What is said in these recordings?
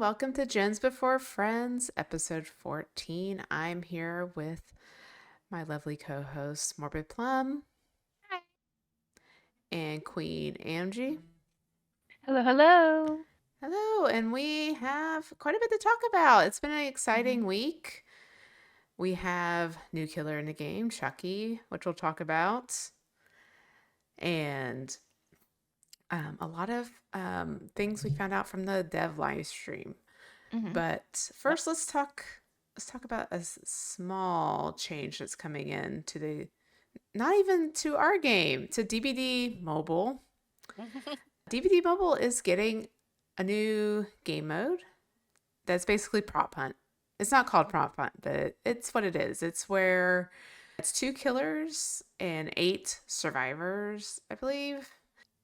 welcome to Gens Before Friends, episode 14. I'm here with my lovely co hosts, Morbid Plum and Queen Angie. Hello, hello. Hello, and we have quite a bit to talk about. It's been an exciting Mhm. week. We have new killer in the game, Chucky, which we'll talk about, and a lot of things we found out from the dev live stream. Mhm. But Yep. first, let's talk about a small change that's coming in to the not even to our game, to DBD Mobile. DBD Mobile is getting a new game mode that's basically prop hunt. It's not called prop hunt, but it's what it is. It's where it's two killers and eight survivors, I believe.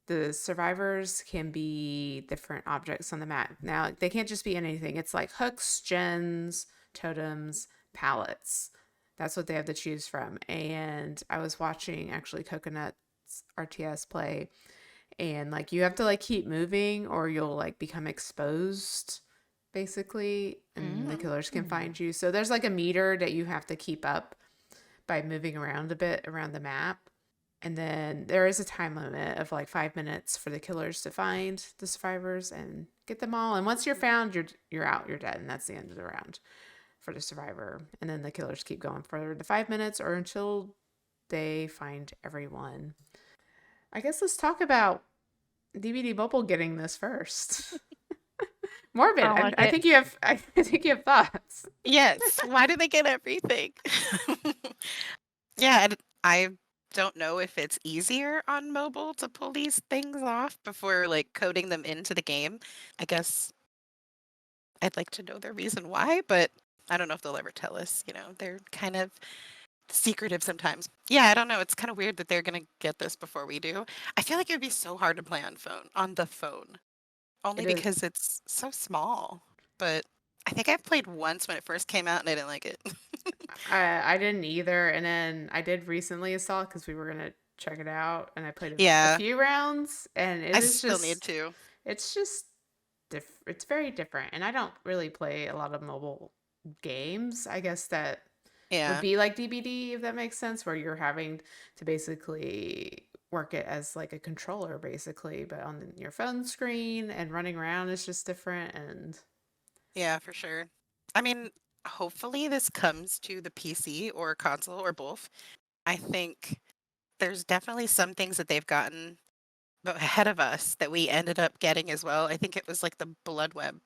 The survivors can be different objects on the map. Now, they can't just be anything. It's like hooks, gens, totems, pallets. That's what they have to choose from. And I was watching actually Coconut's RTS play, and like you have to like keep moving or you'll like become exposed basically, and the killers can Mm. find you. So there's like a meter that you have to keep up by moving around a bit around the map. And then there is a time limit of like 5 minutes for the killers to find the survivors and get them all. And once you're found, you're out, you're dead, and that's the end of the round for the survivor. And then the killers keep going further to 5 minutes or until they find everyone. I guess let's talk about DVD Mobile getting this first. Morbid, I I, like I it. think you have. I think you have thoughts. Yes. Why do they get everything? Yeah, and I don't know if it's easier on mobile to pull these things off before like coding them into the game. I guess I'd like to know their reason why, but I don't know if they'll ever tell us. They're kind of secretive sometimes. Yeah, I don't know. It's kind of weird that they're gonna get this before we do. I feel like it would be so hard to play on the phone, only It is. because it's so small. But I think I played once when it first came out and I didn't like it. I didn't either, and then I did recently install it because we were gonna check it out, and I played a Yeah, few rounds, and it I is still need just. to. It's just it's very different, and I don't really play a lot of mobile games. I guess that would Yeah. be like DBD, if that makes sense, where you're having to basically work it as like a controller basically, but on your phone screen, and running around is just different. And Yeah, for sure. I mean, hopefully this comes to the PC or console or both. I think there's definitely some things that they've gotten ahead of us that we ended up getting as well. I think it was like the blood web.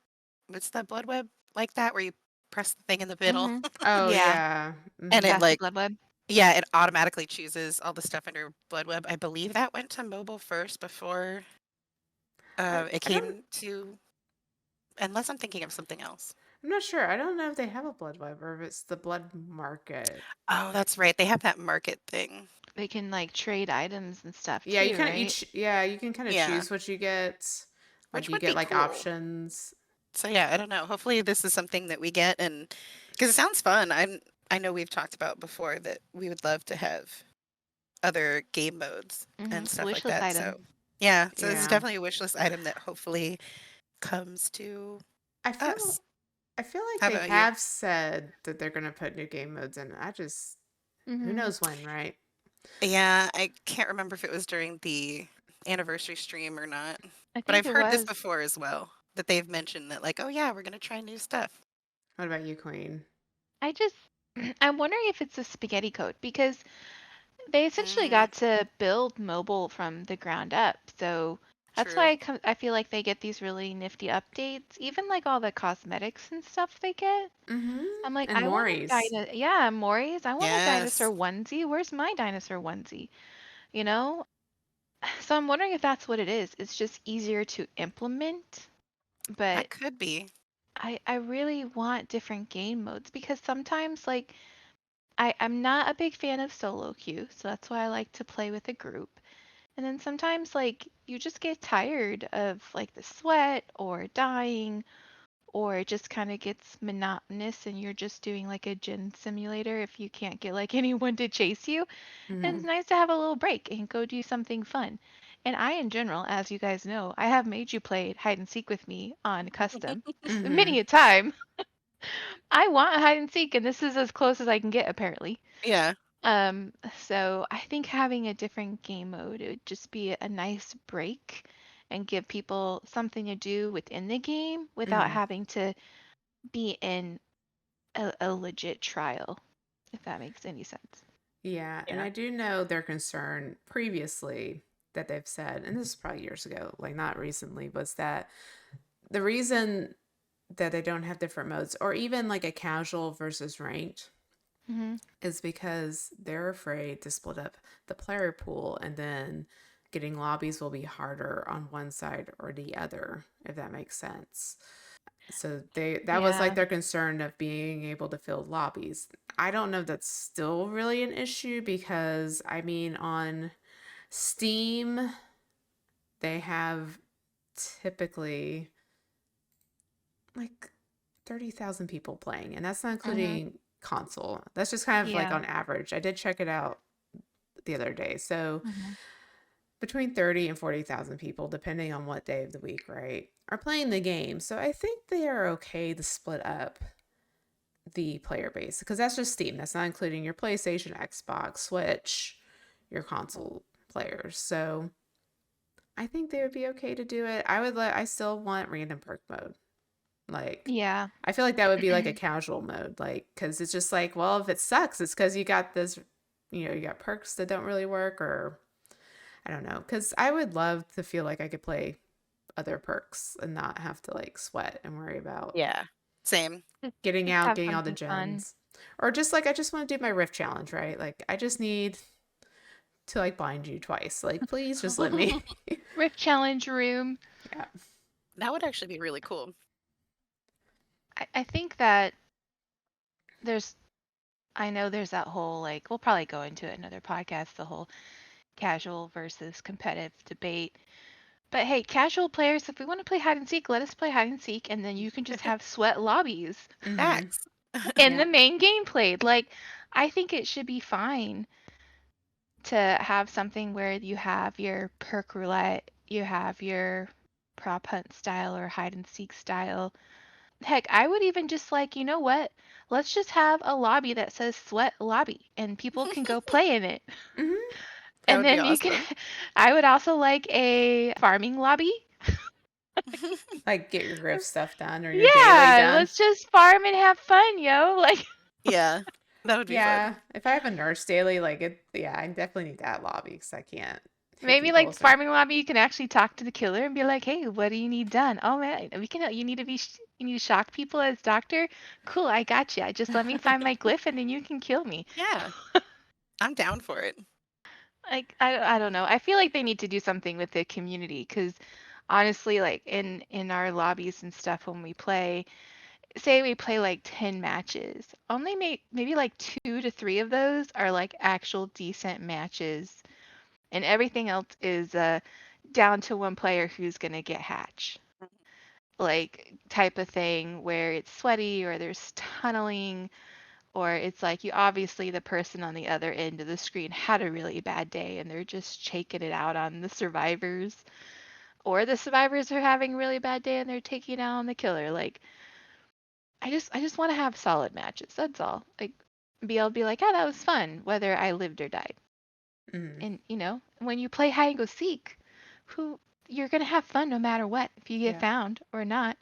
What's the blood web like that where you press the thing in the middle oh Yeah, yeah. and it past the like blood web. yeah, it automatically chooses all the stuff under blood web. I believe that went to mobile first before I, it I don't came to unless I'm thinking of something else. I'm not sure. I don't know if they have a blood web or if it's the blood market. Oh, that's right. They have that market thing. They can like trade items and stuff Yeah, you too, kind of right? each yeah, you can kind of Yeah, choose what you get. Like which you would get be like cool. options. So yeah, I don't know. Hopefully this is something that we get and because it sounds fun. I know we've talked about before that we would love to have other game modes and stuff Wish like list that. item. So yeah, so this is Yeah. definitely a wish list item that hopefully comes to I feel us. I feel like How they about you? have said that they're gonna put new game modes in. I just who Mhm. knows when, right? Yeah, I can't remember if it was during the anniversary stream or not, I but think I've it heard this was. before as well, that they've mentioned that like, oh yeah, we're gonna try new stuff. What about you, Queen? I just I'm wondering if it's a spaghetti code because they essentially Mm, got to build mobile from the ground up. So that's true. why I feel like they get these really nifty updates, even like all the cosmetics and stuff they get. Mm-hmm. I'm like, And I want Maury's. yeah, Maury's. I want a dinosaur Yes. onesie. Where's my dinosaur onesie? You know? So I'm wondering if that's what it is. It's just easier to implement, but That could be. I really want different game modes because sometimes like I'm not a big fan of solo queue, so that's why I like to play with a group. And then sometimes like you just get tired of like the sweat or dying or it just kind of gets monotonous and you're just doing like a gym simulator if you can't get like anyone to chase you. And Mm-hmm. it's nice to have a little break and go do something fun. And I, in general, as you guys know, I have made you play hide and seek with me on custom Mm-hmm. many a time. I want a hide and seek, and this is as close as I can get, apparently. Yeah. So I think having a different game mode, it would just be a nice break and give people something to do within the game without Mm-hmm. having to be in a legit trial, if that makes any sense. Yeah, and Yeah. I do know their concern previously that they've said, and this is probably years ago, like not recently, was that the reason that they don't have different modes or even like a casual versus ranked Hmm. is because they're afraid to split up the player pool and then getting lobbies will be harder on one side or the other, if that makes sense. So that was like Yeah. their concern of being able to fill lobbies. I don't know if that's still really an issue because I mean on Steam they have typically like 30,000 people playing and that's not Hmm. including console. That's just kind of like Yeah. on average. I did check it out the other day. So Hmm. between 30 and 40,000 people depending on what day of the week, right, are playing the game. So I think they are okay to split up the player base because that's just Steam. That's not including your PlayStation, Xbox, Switch, your console players. So I think they would be okay to do it. I still want random perk mode. Like Yeah. I feel like that would be like a casual mode, like because it's just like, well, if it sucks, it's because you got this, you got perks that don't really work, or I don't know. Because I would love to feel like I could play other perks and not have to like sweat and worry about Yeah. Same. Just, getting just out, have getting all the something fun. gems. Or just like I just want to do my rift challenge, right? Like I just need to like blind you twice. Like please just let me. Rift challenge room. Yeah. That would actually be really cool. I think that there's, I know there's that whole, like, we'll probably go into it in another podcast, the whole casual versus competitive debate. But hey, casual players, if we want to play hide and seek, let us play hide and seek, and then you can just have sweat lobbies Mm-hmm. Facts. in Yeah. the main game played. Like, I think it should be fine to have something where you have your perk roulette, you have your prop hunt style or hide and seek style. Heck, I would even just like, you know what? Let's just have a lobby that says sweat lobby and people can go play in it. Mm-hmm. That And would be then you can, awesome. I would also like a farming lobby. Like get your rift stuff done or your daily Yeah, done. let's just farm and have fun, yo. Like, Yeah. That would be fun. Yeah. If I have a nurse daily, like it, yeah, I definitely need that lobby because I can't hit maybe people. like So. farming lobby, you can actually talk to the killer and be like, "Hey, what do you need done? Oh man, we can. You need to be. You need to shock people as doctor. Cool, I got you. Just let me find my glyph and then you can kill me." Yeah. I'm down for it. Like, I don't know. I feel like they need to do something with the community because honestly, like in our lobbies and stuff when we play, say we play like 10 matches, only maybe like 2 to 3 of those are like actual decent matches, and everything else is down to one player who's gonna get hatch. Like type of thing where it's sweaty or there's tunneling or it's like you obviously the person on the other end of the screen had a really bad day and they're just shaking it out on the survivors, or the survivors are having a really bad day and they're taking it out on the killer. Like I just want to have solid matches. That's all. Like be able to be like, "Oh, that was fun," whether I lived or died. Mm-hmm. And when you play hide and go seek, who you're gonna have fun no matter what if you get Yeah. found or not,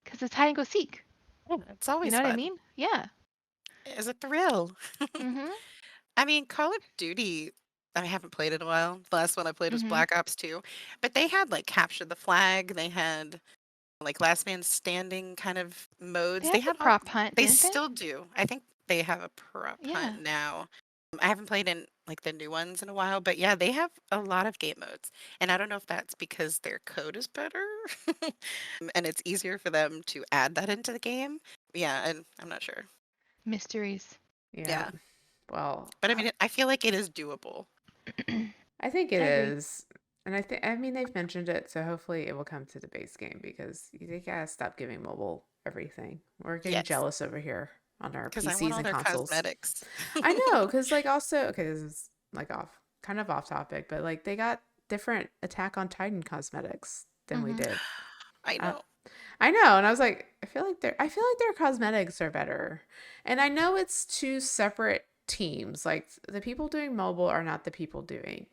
because it's hide and go seek. Yeah, it's You always know what I fun. mean? Yeah. It's a thrill. Mhm. I mean, Call of Duty, I haven't played in a while. The last one I played was Mhm. Black Ops 2. But they had like capture the flag, they had like last man standing kind of They modes. They had the had all prop hunt, they didn't they? still do. I think they have a prop Yeah. hunt now. I haven't played in like the new ones in a while, but yeah, they have a lot of game modes. And I don't know if that's because their code is better and it's easier for them to add that into the game. Yeah, and I'm not sure. Mysteries. Yeah. Yeah. Well, But I mean, I feel like it is doable. I I think it agree. is. And I mean, they've mentioned it, so hopefully it will come to the base game because they gotta stop giving mobile everything. We're getting Yes, jealous over here on our because I want PCs all and their consoles. cosmetics. I know, because like also, okay, this is like kind of off topic, but like they got different Attack on Titan cosmetics than we Mhm. did. I Uh, know. I know, and I was like, I feel like their cosmetics are better. And I know it's two separate teams. Like the people doing mobile are not the people doing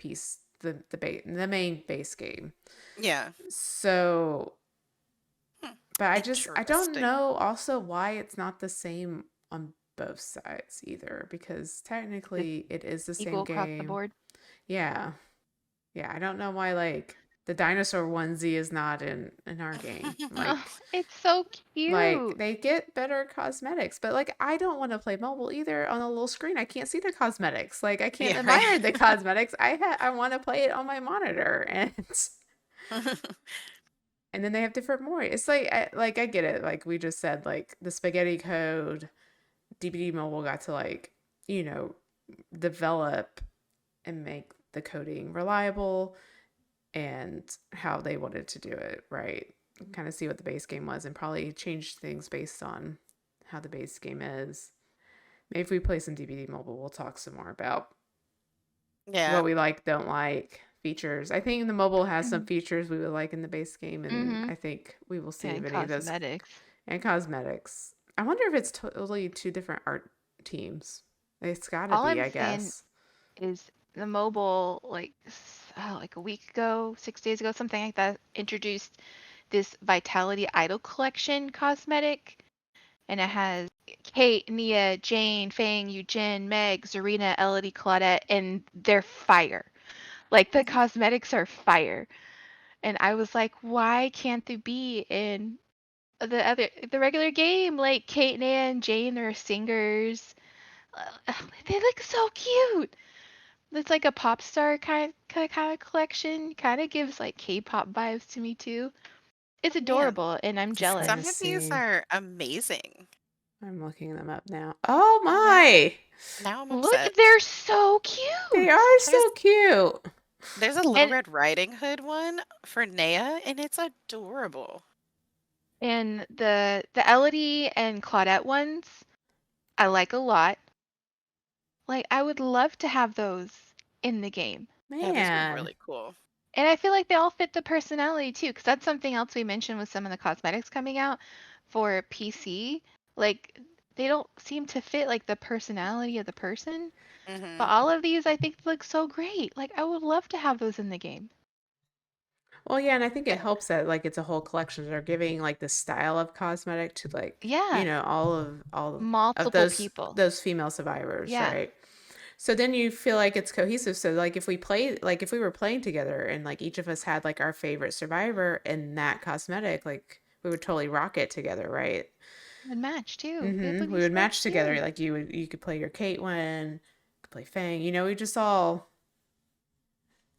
the main base game. Yeah. So, Hmm. but I don't Interesting. know also why it's not the same on both sides either, because It's technically it is the same equal across the game. board. Yeah. Yeah, I don't know why like the dinosaur onesie is not in our game. Oh, it's so Like cute. they get better cosmetics, but like I don't want to play mobile either on a little screen. I can't see the cosmetics. Like I can't Yeah, right. admire the cosmetics. I want to play it on my monitor and then they have different more. It's like I get it. Like we just said like the spaghetti code DBD Mobile got to like, you know, develop and make the coding reliable and how they wanted to do it, right? Kind of see what the base game was and probably change things based on how the base game is. Maybe if we play some DBD Mobile, we'll talk some more about Yeah. what we like, don't like, features. I think the mobile has some Mhm. features we would like in the base game, and Mhm. I think we will see if And any of those cosmetics. and cosmetics. I wonder if it's totally two different art teams. It's got to All be, I'm I saying guess. is the mobile, like a week ago, 6 days ago, something like that, introduced this Vitality Idol Collection cosmetic, and it has Kate, Nia, Jane, Fang, Eugen, Meg, Zarina, Elodie, Claudette, and they're fire. Like the cosmetics are fire. And I was like, why can't they be in the regular game? Like Kate, Nia, and Jane are singers. They look so cute. It's like a pop star kind of collection. Kind of gives like K-pop vibes to me too. It's Man, adorable, and I'm Just trying some to jealous. of these see. are amazing. I'm looking them up now. Oh Now, my! now I'm Look, upset. they're so They cute. are There's so cute. there's a Little And Red Riding Hood one for Naya, and it's adorable. and the Elodie and Claudette ones, I like a lot. Like I would love to have those in the game. Yeah, those are Man. really cool. And I feel like they all fit the personality too, because that's something else we mentioned with some of the cosmetics coming out for PC. Like they don't seem to fit like the personality of the person. But Hmm. all of these I think look so great. Like I would love to have those in the game. Well, yeah, and I think it helps that like it's a whole collection. They're giving like the style of cosmetic to like, you Yeah, know, all of multiple people. those female survivors, Yeah. right? So then you feel like it's cohesive. So like if we were playing together and like each of us had like our favorite survivor in that cosmetic, like we would totally rock it together, right? Would match too. It would Mm-hmm. be We would so match together. cute. Like you could play your Caitlyn, you could play Fang. You know, we just all,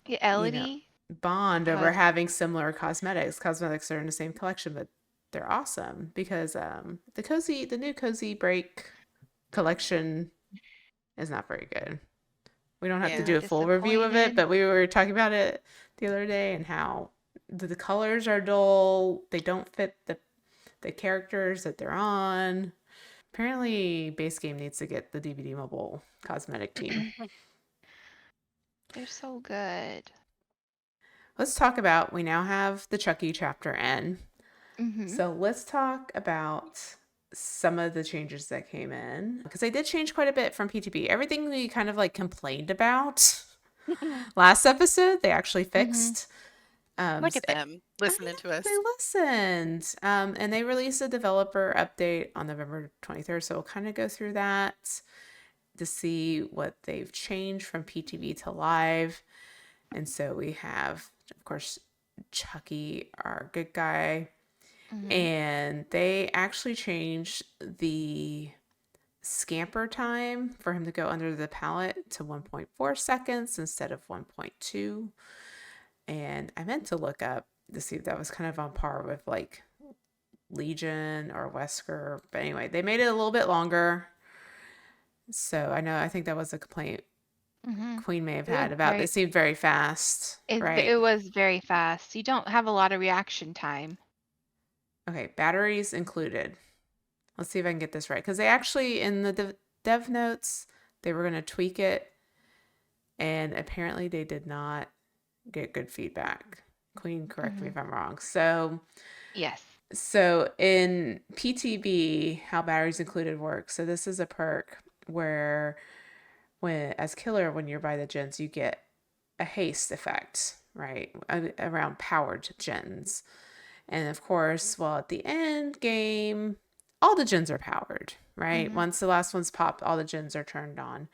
Yeah, you know, Elodie, bond over cause having similar cosmetics. Cosmetics are in the same collection, but they're awesome because the new cozy break collection is not very good. We don't have to ooh, do a Yeah. full review of it, disappointed. but we were talking about it the other day and how the colors are dull. They don't fit the characters that they're on. Apparently, base game needs to get the DVD mobile cosmetic team. They're so good. Let's talk about we now have the Chucky chapter N. Mhm. So let's talk about some of the changes that came in because they did change quite a bit from PTB. Everything we kind of like complained about last episode, they actually Mhm. fixed. Look at them I listening to know they us. listened. And they released a developer update on November 23rd. So we'll kind of go through that to see what they've changed from PTB to live. And so we have, of course, Chucky, our good guy. Mhm. And they actually changed the scamper time for him to go under the pallet to 1.4 seconds instead of 1.2. And I meant to look up to see if that was kind of on par with like Legion or Wesker. But anyway, they made it a little bit longer. So I think that was a complaint Mhm. Queen may have It was had about it very seemed very fast, it right? was very fast. You don't have a lot of reaction time. Okay, batteries included. Let's see if I can get this right because they actually in the dev notes they were going to tweak it, and apparently they did not get good feedback. Queen, correct me Mhm. if I'm wrong. So Yes. in PTB, how batteries included work. So this is a perk where as killer, when you're by the gens, you get a haste effect, right? Around powered gens. And of course, well, at the end game, all the gens are powered, right? Mhm. Once the last one's popped, all the gens are turned on.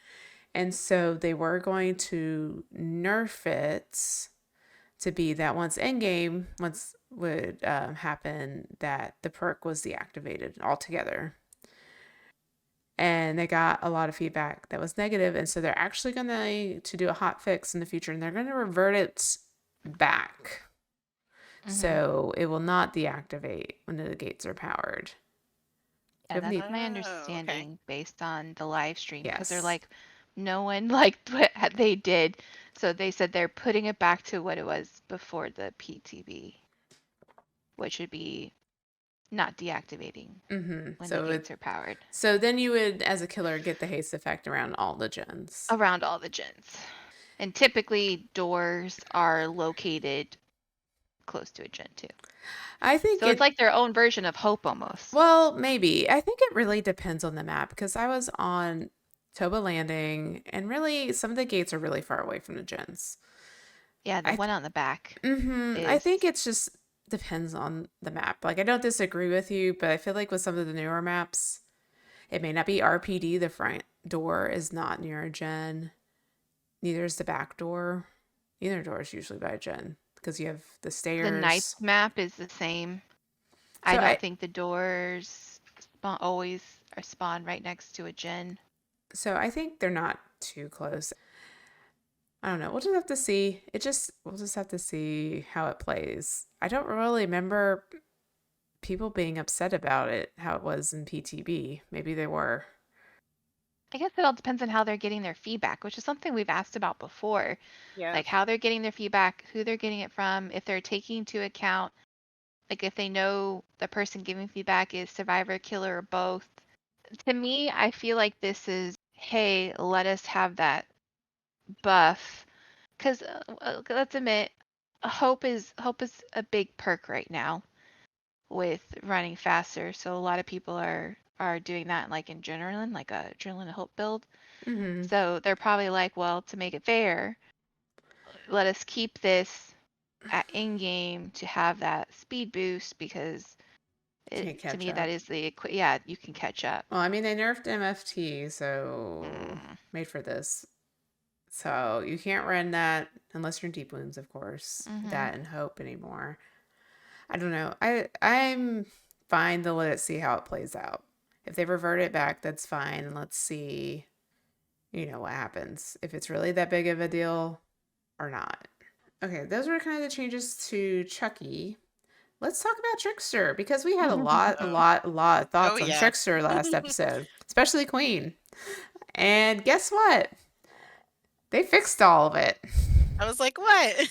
And so they were going to nerf it to be that once end game, once would happen, that the perk was deactivated altogether. And they got a lot of feedback that was negative, and so they're actually going to do a hot fix in the future, and they're going to revert it back. Mhm. So it will not deactivate when the gates are powered. Yeah, Do you have any? that's my Oh, okay. understanding based on the live stream because they're Yes. like, no one liked what they did, so they said they're putting it back to what it was before the PTB, which would be not deactivating when the gates are powered So then you would, as a killer, get the haste effect around all the gens. around all the gens. And typically doors are located close to a gen too. I think So it's like their own version of Hope almost. well, maybe. I think it really depends on the map because I was on Toba Landing, and really some of the gates are really far away from the gens. Yeah, the one on the back I is. think it's just depends on the map. Like I don't disagree with you, but I feel like with some of the newer maps, it may not be RPD. The front door is not near a gen. Neither is the back door. Neither door is usually by a gen because you have the stairs. The Knights map is the same. So I don't think the doors always are spawned right next to a gen. So I think they're not too close. I don't know. We'll just have to see. We'll just have to see how it plays. I don't really remember people being upset about it, how it was in PTB. Maybe they were. I guess it all depends on how they're getting their feedback, which is something we've asked about before. Yeah. Like how they're getting their feedback, who they're getting it from, if they're taking into account, like if they know the person giving feedback is survivor, killer, or both. To me, I feel like this is, hey, let us have that buff. Because let's admit, hope is a big perk right now with running faster. So a lot of people are doing that like in adrenaline, like a adrenaline hope build. Mm-hmm. So they're probably like, well, to make it fair, let us keep this at in game to have that speed boost because Can't to catch me up. that is yeah, you can catch up. Well, I mean, they nerfed MFT, so made for this. So you can't run that unless you're in deep wounds, of course. That and hope anymore. I don't know. I'm fine to let it see how it plays out. If they revert it back, that's fine. And let's see, what happens. If it's really that big of a deal or not. Okay, those were kind of the changes to Chucky. Let's talk about Trickster because we had a lot of thoughts on yeah. Trickster last episode, especially Queen. And guess what? They fixed all of it. I was like, what?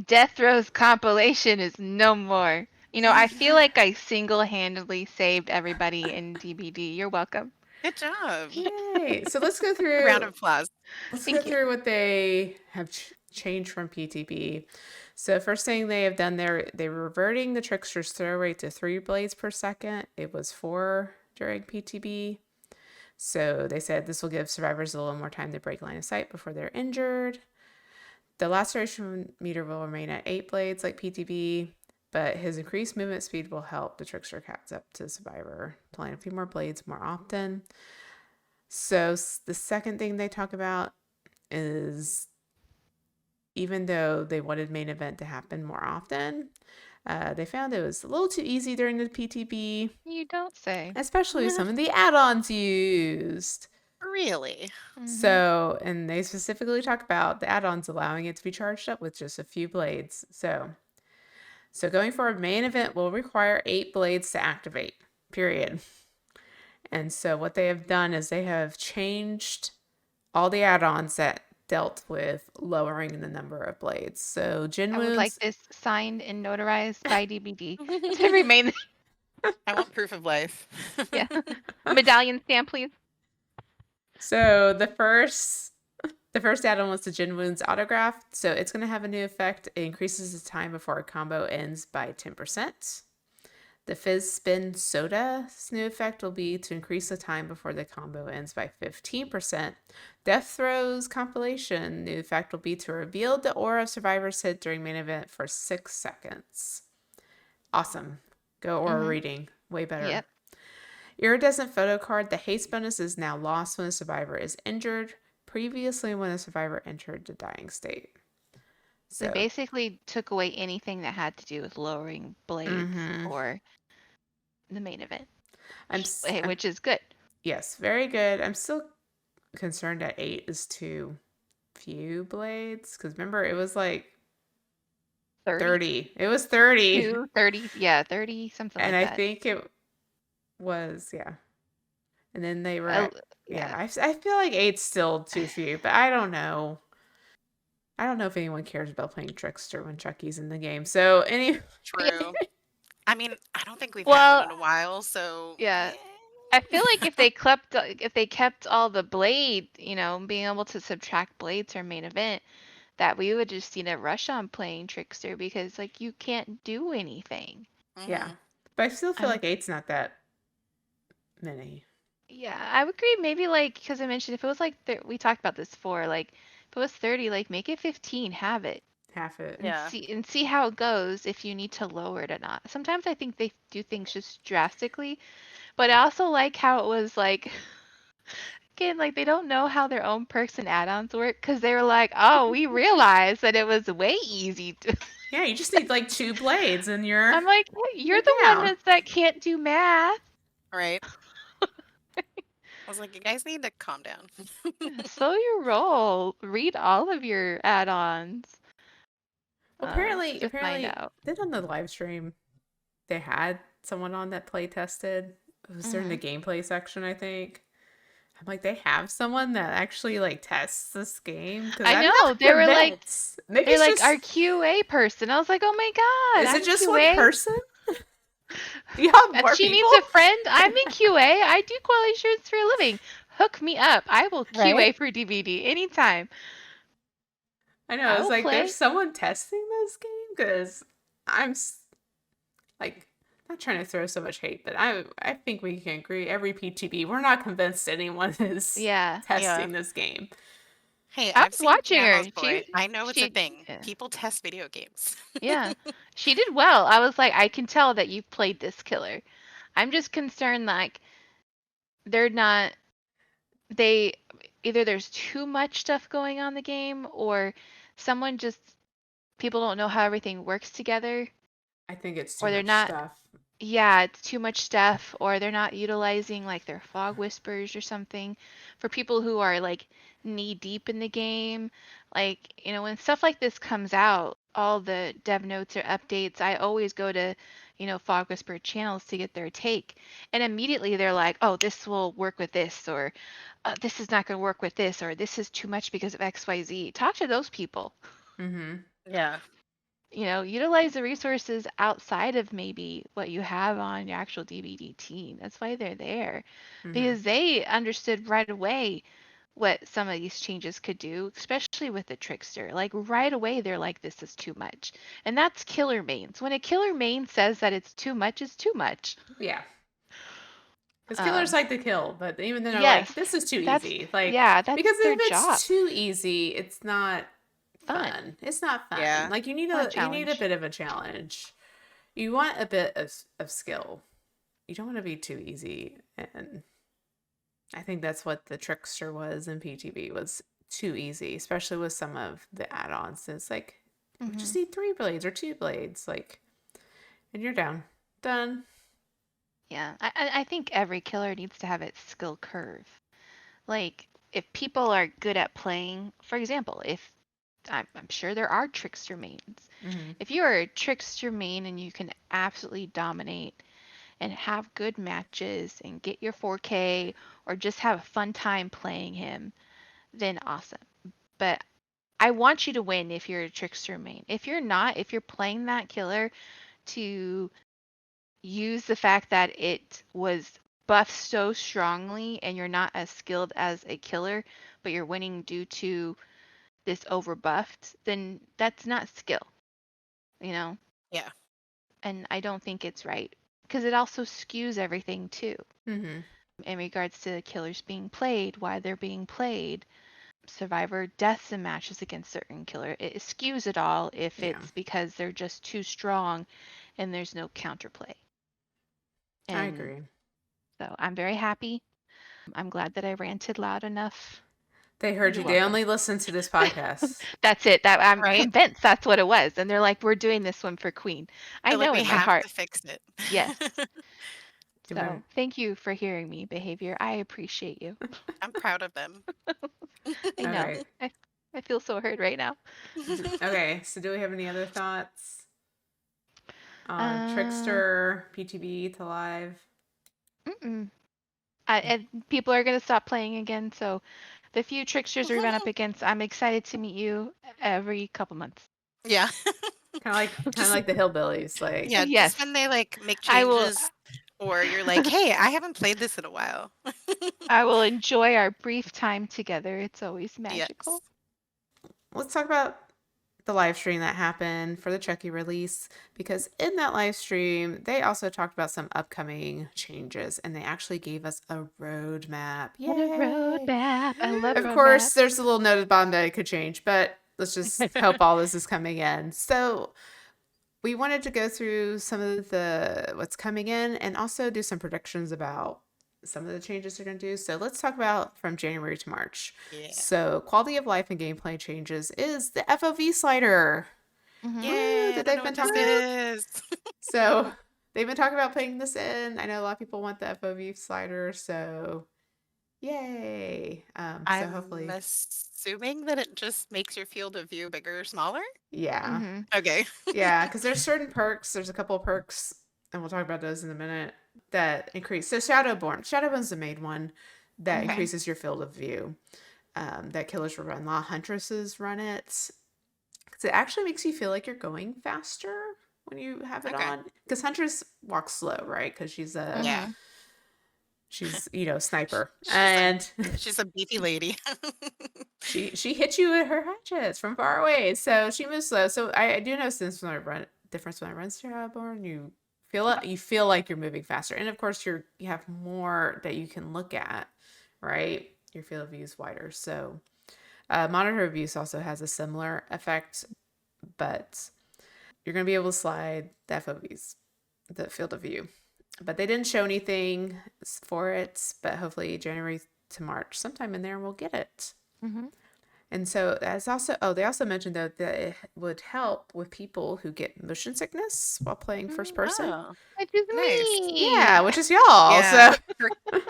Death Row's compilation is no more. I feel like I single-handedly saved everybody in DBD. You're welcome. Good job. Yay! So let's go through. Round of applause. Let's Thank go through what they have changed from PTB. So first thing they have done there, they're reverting the Trickster's throw rate to 3 blades per second. It was 4 during PTB. So they said this will give survivors a little more time to break line of sight before they're injured. The laceration meter will remain at 8 blades like PTB, but his increased movement speed will help the Trickster catch up to survivor, applying a few more blades more often. So the second thing they talk about is even though they wanted main event to happen more often, they found it was a little too easy during the PTB. You don't say. Especially some of the add-ons used. Really? So, and they specifically talk about the add-ons allowing it to be charged up with just a few blades. So going forward, main event will require 8 blades to activate, period. And so what they have done is they have changed all the add-ons that dealt with lowering the number of blades. So I would like this signed and notarized by DBD to remain. I want proof of life. Yeah. Medallion stamp, please. So the first The first add-on was the Jin Wounds Autograph, so it's going to have a new effect. It increases the time before a combo ends by 10%. The Fizz Spin Soda's new effect will be to increase the time before the combo ends by 15%. Death Throes Compilation new effect will be to reveal the aura of Survivor's hit during main event for 6 seconds. Awesome. Go aura reading. Way better. Yep. Iridescent Photo Card. The haste bonus is now lost when a survivor is injured. Previously, when a survivor entered the dying state. They So, basically took away anything that had to do with lowering blades or the main event, I'm which is good. yes, very good. I'm still concerned that 8 is too few blades because remember it was like 30. It was 30. 30, yeah, 30, something And like I that. think it was, yeah. And then they were, Yeah. I feel like 8's still too few, but I don't know. I don't know if anyone cares about playing Trickster when Chucky's in the game. So, anyway. True. I mean, I don't think we've had Well, one in a while, so yeah. I feel like if they kept all the blade, being able to subtract blades from main event, that we would just see a rush on playing Trickster because like you can't do anything. Yeah. Mhm. But I still feel I'm like 8's not that many. Yeah, I would agree. Maybe like because I mentioned if it was like we talked about this before, like if it was 30, like make it 15, have it, Half it. and Yeah. see how it goes if you need to lower it or not. Sometimes I think they do things just drastically, but I also like how it was like again, like they don't know how their own perks and add-ons work because they were like, oh, we realized that it was way easy to. Yeah, you just need like 2 blades and you're I'm like, hey, you're you're the down. one that can't do math. Right. I was like, you guys need to calm down. Slow your roll. Read all of your add-ons. Well, To find apparently, out. then on the live stream, they had someone on that play tested. It was during the gameplay section, I think. I'm like, they have someone that actually like tests this game because I I'm know not they were like convinced. Maybe they're it's like our just QA person. I was like, oh my god, is it I'm just one QA. person? Do you have more She people? needs a friend. I'm in QA. I do quality assurance for a living. Hook me up. I will Right. QA for DVD anytime. I know. I It's will like there's play. someone testing this game because like not trying to throw so much hate, but I think we can agree every PTB we're not convinced anyone is Yeah. Yeah. testing this game. Hey, I I've was seen watching her. Piano's Boy. I know it's a She thing. yeah. People test video games. Yeah. She did well. I was like, I can tell that you've played this killer. I'm just concerned like they're not they either there's too much stuff going on in the game or someone just people don't know how everything works together I think it's too or they're much not stuff. yeah, it's too much stuff or they're not utilizing like their fog whispers or something for people who are like knee deep in the game. Like, when stuff like this comes out, all the dev notes or updates, I always go to, fog whisper channels to get their take. And immediately they're like, "Oh, this will work with this," or "This is not going to work with this," or "This is too much because of XYZ." Talk to those people. Mm-hmm. Yeah. Utilize the resources outside of maybe what you have on your actual DVD team. That's why they're there, Mm-hmm. because they understood right away what some of these changes could do, especially with the trickster. Like right away, they're like, this is too much. And that's killer mains. When a killer main says that it's too much, it's too much. Yeah. Because killers Um, like to kill, but even then are yes, like, this is too that's, easy. Like, yeah, that's because their if job. it's too easy, it's not Fun, fun. It's not fun. Yeah. Like not a you need a challenge. bit of a challenge. You want a bit of skill. You don't want to be too easy. And I think that's what the trickster was in PTB was too easy, especially with some of the add-ons. It's like we just need 3 blades or 2 blades, like, and you're down, done. Yeah, I think every killer needs to have its skill curve. Like, if people are good at playing, for example, if I'm sure there are trickster mains. Mm-hmm. If you are a trickster main and you can absolutely dominate and have good matches and get your 4K or just have a fun time playing him, then awesome. But I want you to win if you're a trickster main. If you're not, if you're playing that killer to use the fact that it was buff so strongly and you're not as skilled as a killer, but you're winning due to this overbuffed, then that's not skill, you know? Yeah. And I don't think it's right because it also skews everything too Mm-hmm. in regards to killers being played, why they're being played, survivor deaths and matches against certain killer. It skews it all if Yeah, it's because they're just too strong and there's no counterplay. I And agree. so I'm very happy. I'm glad that I ranted loud enough. They heard You're you. They welcome. only listen to this podcast. That's it. That I'm Right? convinced that's what it was. And they're like, we're doing this one for Queen. I They're like, know we in my have heart. to fix it. Yes. You So want thank you for hearing me, behavior. I appreciate you. I'm proud of them. I know. Okay. I feel so hurt right now. Okay. So, do we have any other thoughts on Uh, Trickster, PTB to live? mm-mm. And people are gonna stop playing again. So the few tricksters we run up against, I'm excited to meet you every couple months. Yeah. Kind of Just like the hillbillies. Like, yeah, Yes, just when they like make I will. changes or you're like, "Hey, I haven't played this in a while." I will enjoy our brief time together. It's always Yes. magical. let's talk about the live stream that happened for the Chucky release, because in that live stream they also talked about some upcoming changes and they actually gave us a roadmap. What a Yay! roadmap. I love Of course, roadmaps. there's a little note at the bottom that it could change, but let's just hope all this is coming in. So we wanted to go through some of the what's coming in and also do some predictions about some of the changes they're going to do. So let's talk about from January to March. Yeah. So quality of life and gameplay changes is the FOV slider. Mm-hmm. Woo, Yay, I that don't they've know been what this talking about. is. So they've been talking about putting this in. I know a lot of people want the FOV slider, so yay. So I'm hopefully, assuming that it just makes your field of view bigger or smaller. yeah. Mm-hmm. Okay. Yeah, because there's certain perks. There's a couple of perks, and we'll talk about those in a minute, that increase. So Shadowborn. Shadowborn's the main one that Okay. increases your field of view. That killers will run. Law Huntresses run it. Because it actually makes you feel like you're going faster when you have it Okay. on. Because Huntress walks slow, right? Because Yeah. Mm-hmm. she's sniper. She's a And she's a beefy lady. she hits you with her hatchets from far away, so she moves slow. So I do notice this when I run difference when I run Shadowborn. You feel like you're moving faster, and of course you have more that you can look at, right? Your field of view is wider. So monitor abuse also has a similar effect, but you're gonna be able to slide the FOVs, the field of view. But they didn't show anything for it. But hopefully January to March, sometime in there, we'll get it. Mm-hmm. And so that's also, they also mentioned though that it would help with people who get motion sickness while playing first person. Oh, Which is nice. Yeah, me. which is y'all. Yeah. So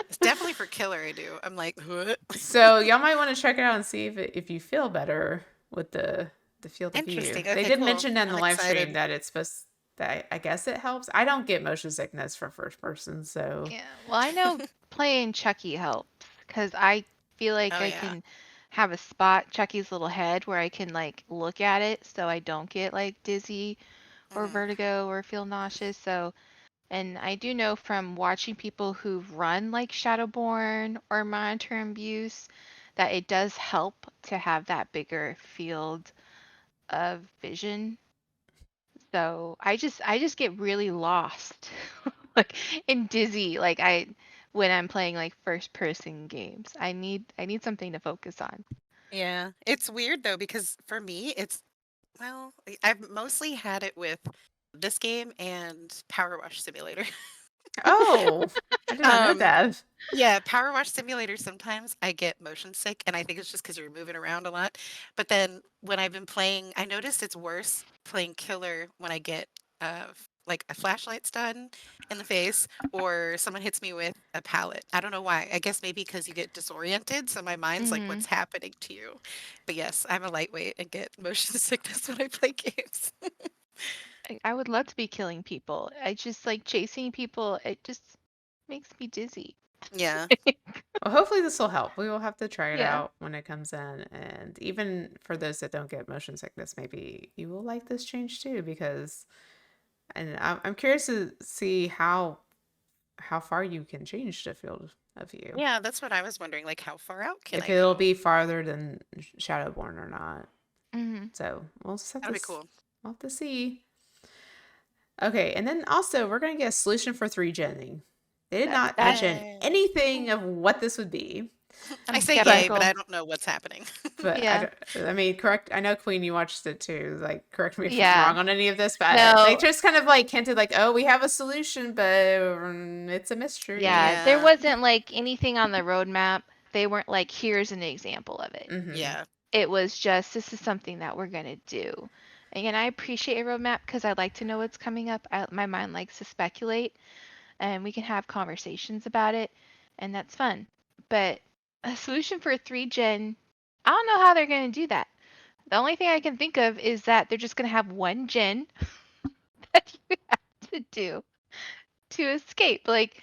It's definitely for killer I do. I'm like, what? so y'all might want to check it out and see if you feel better with the field of view. Interesting. They Okay, did cool. mention that in the I'm live stream excited. that it's supposed that I guess it helps. I don't get motion sickness for first person, so Yeah. Well, I know playing Chucky helps because I feel like Oh I yeah. can have a spot Chucky's little head where I can like look at it so I don't get like dizzy or Mhm. vertigo or feel nauseous. So, and I do know from watching people who've run like Shadowborn or Monitor and Abuse that it does help to have that bigger field of vision. So I just get really lost like and dizzy like I when I'm playing like first person games. I need something to focus on. Yeah. It's weird though because for me it's well, I've mostly had it with this game and Power Wash Simulator. oh, I did not know Um, that. yeah, Power Wash Simulator, sometimes I get motion sick, and I think it's just because you're moving around a lot. But then when I've been playing, I noticed it's worse playing killer when I get like a flashlight stun in the face or someone hits me with a pallet. I don't know why. I guess maybe because you get disoriented, so my mind's like, Mhm. what's happening to you? But yes, I'm a lightweight and get motion sickness when I play games. I would love to be killing people. I just like chasing people. It just makes me dizzy. Yeah. Well, hopefully this will help. We will have to try it Yeah. out when it comes in. And even for those that don't get motion sickness, maybe you will like this change too, because, and I'm curious to see how how far you can change the field of view. Yeah, that's what I was wondering. Like, how far out can If I it'll go? be farther than Shadowborn or not. Hmm. So we'll just have to That'd be cool. we'll have to see. Okay, and then also we're gonna get a solution for 3genning. They did That's not that. mention Yay. anything of what this would be. I I'm say yay, but skeptical. I don't know what's happening. But I Yeah. don't, I mean, correct. I know Queen, you watched it too. Like, correct me if I'm Yeah. wrong on any of this, but they No. just kind of like hinted, like, oh, we have a solution, but it's a Yeah. mystery. There Yeah. wasn't like anything on the roadmap. They weren't like, here's an example of it. Mm-hmm. Yeah. It was just, this is something that we're going to do. Again, I appreciate a roadmap because I like to know what's coming up. My mind likes to speculate and we can have conversations about it, and that's fun. But a solution for 3 gen, I don't know how they're going to do that. The only thing I can think of is that they're just going to have one gen that you have to do to escape. Like,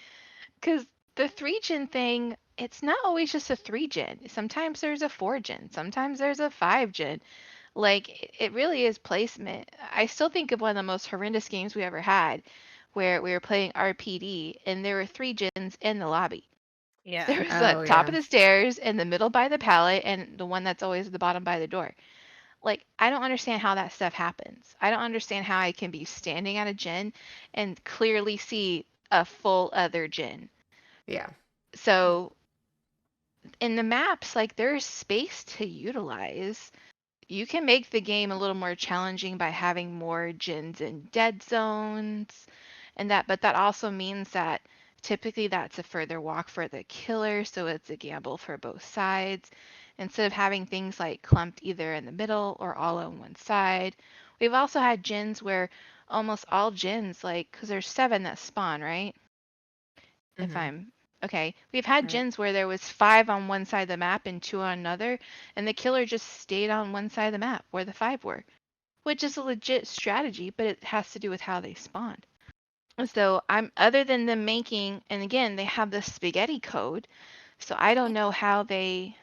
because the 3 gen thing, it's not always just a 3 gen. Sometimes there's a 4 gen, sometimes there's a 5 gen. Like, it really is placement. I still think of one of the most horrendous games we ever had where we were playing RPD and there were 3 gens in the lobby. Yeah. There was the Oh top yeah, of the stairs, in the middle by the pallet, and the one that's always at the bottom by the door. Like, I don't understand how that stuff happens. I don't understand how I can be standing at a gen and clearly see a full other gen. yeah. So in the maps, like, there's space to utilize. You can make the game a little more challenging by having more gens in dead zones and that, but that also means that typically that's a further walk for the killer, so it's a gamble for both sides. Instead of having things like clumped either in the middle or all on one side. We've also had gens where almost all gens, like, because there's 7 that spawn, right? If Mm-hmm. I'm okay. We've had Right. gens where there was 5 on one side of the map and 2 on another, and the killer just stayed on one side of the map where the 5 were, which is a legit strategy, but it has to do with how they spawned. And so I'm other than them making, and again, they have the spaghetti code, so I don't know how they,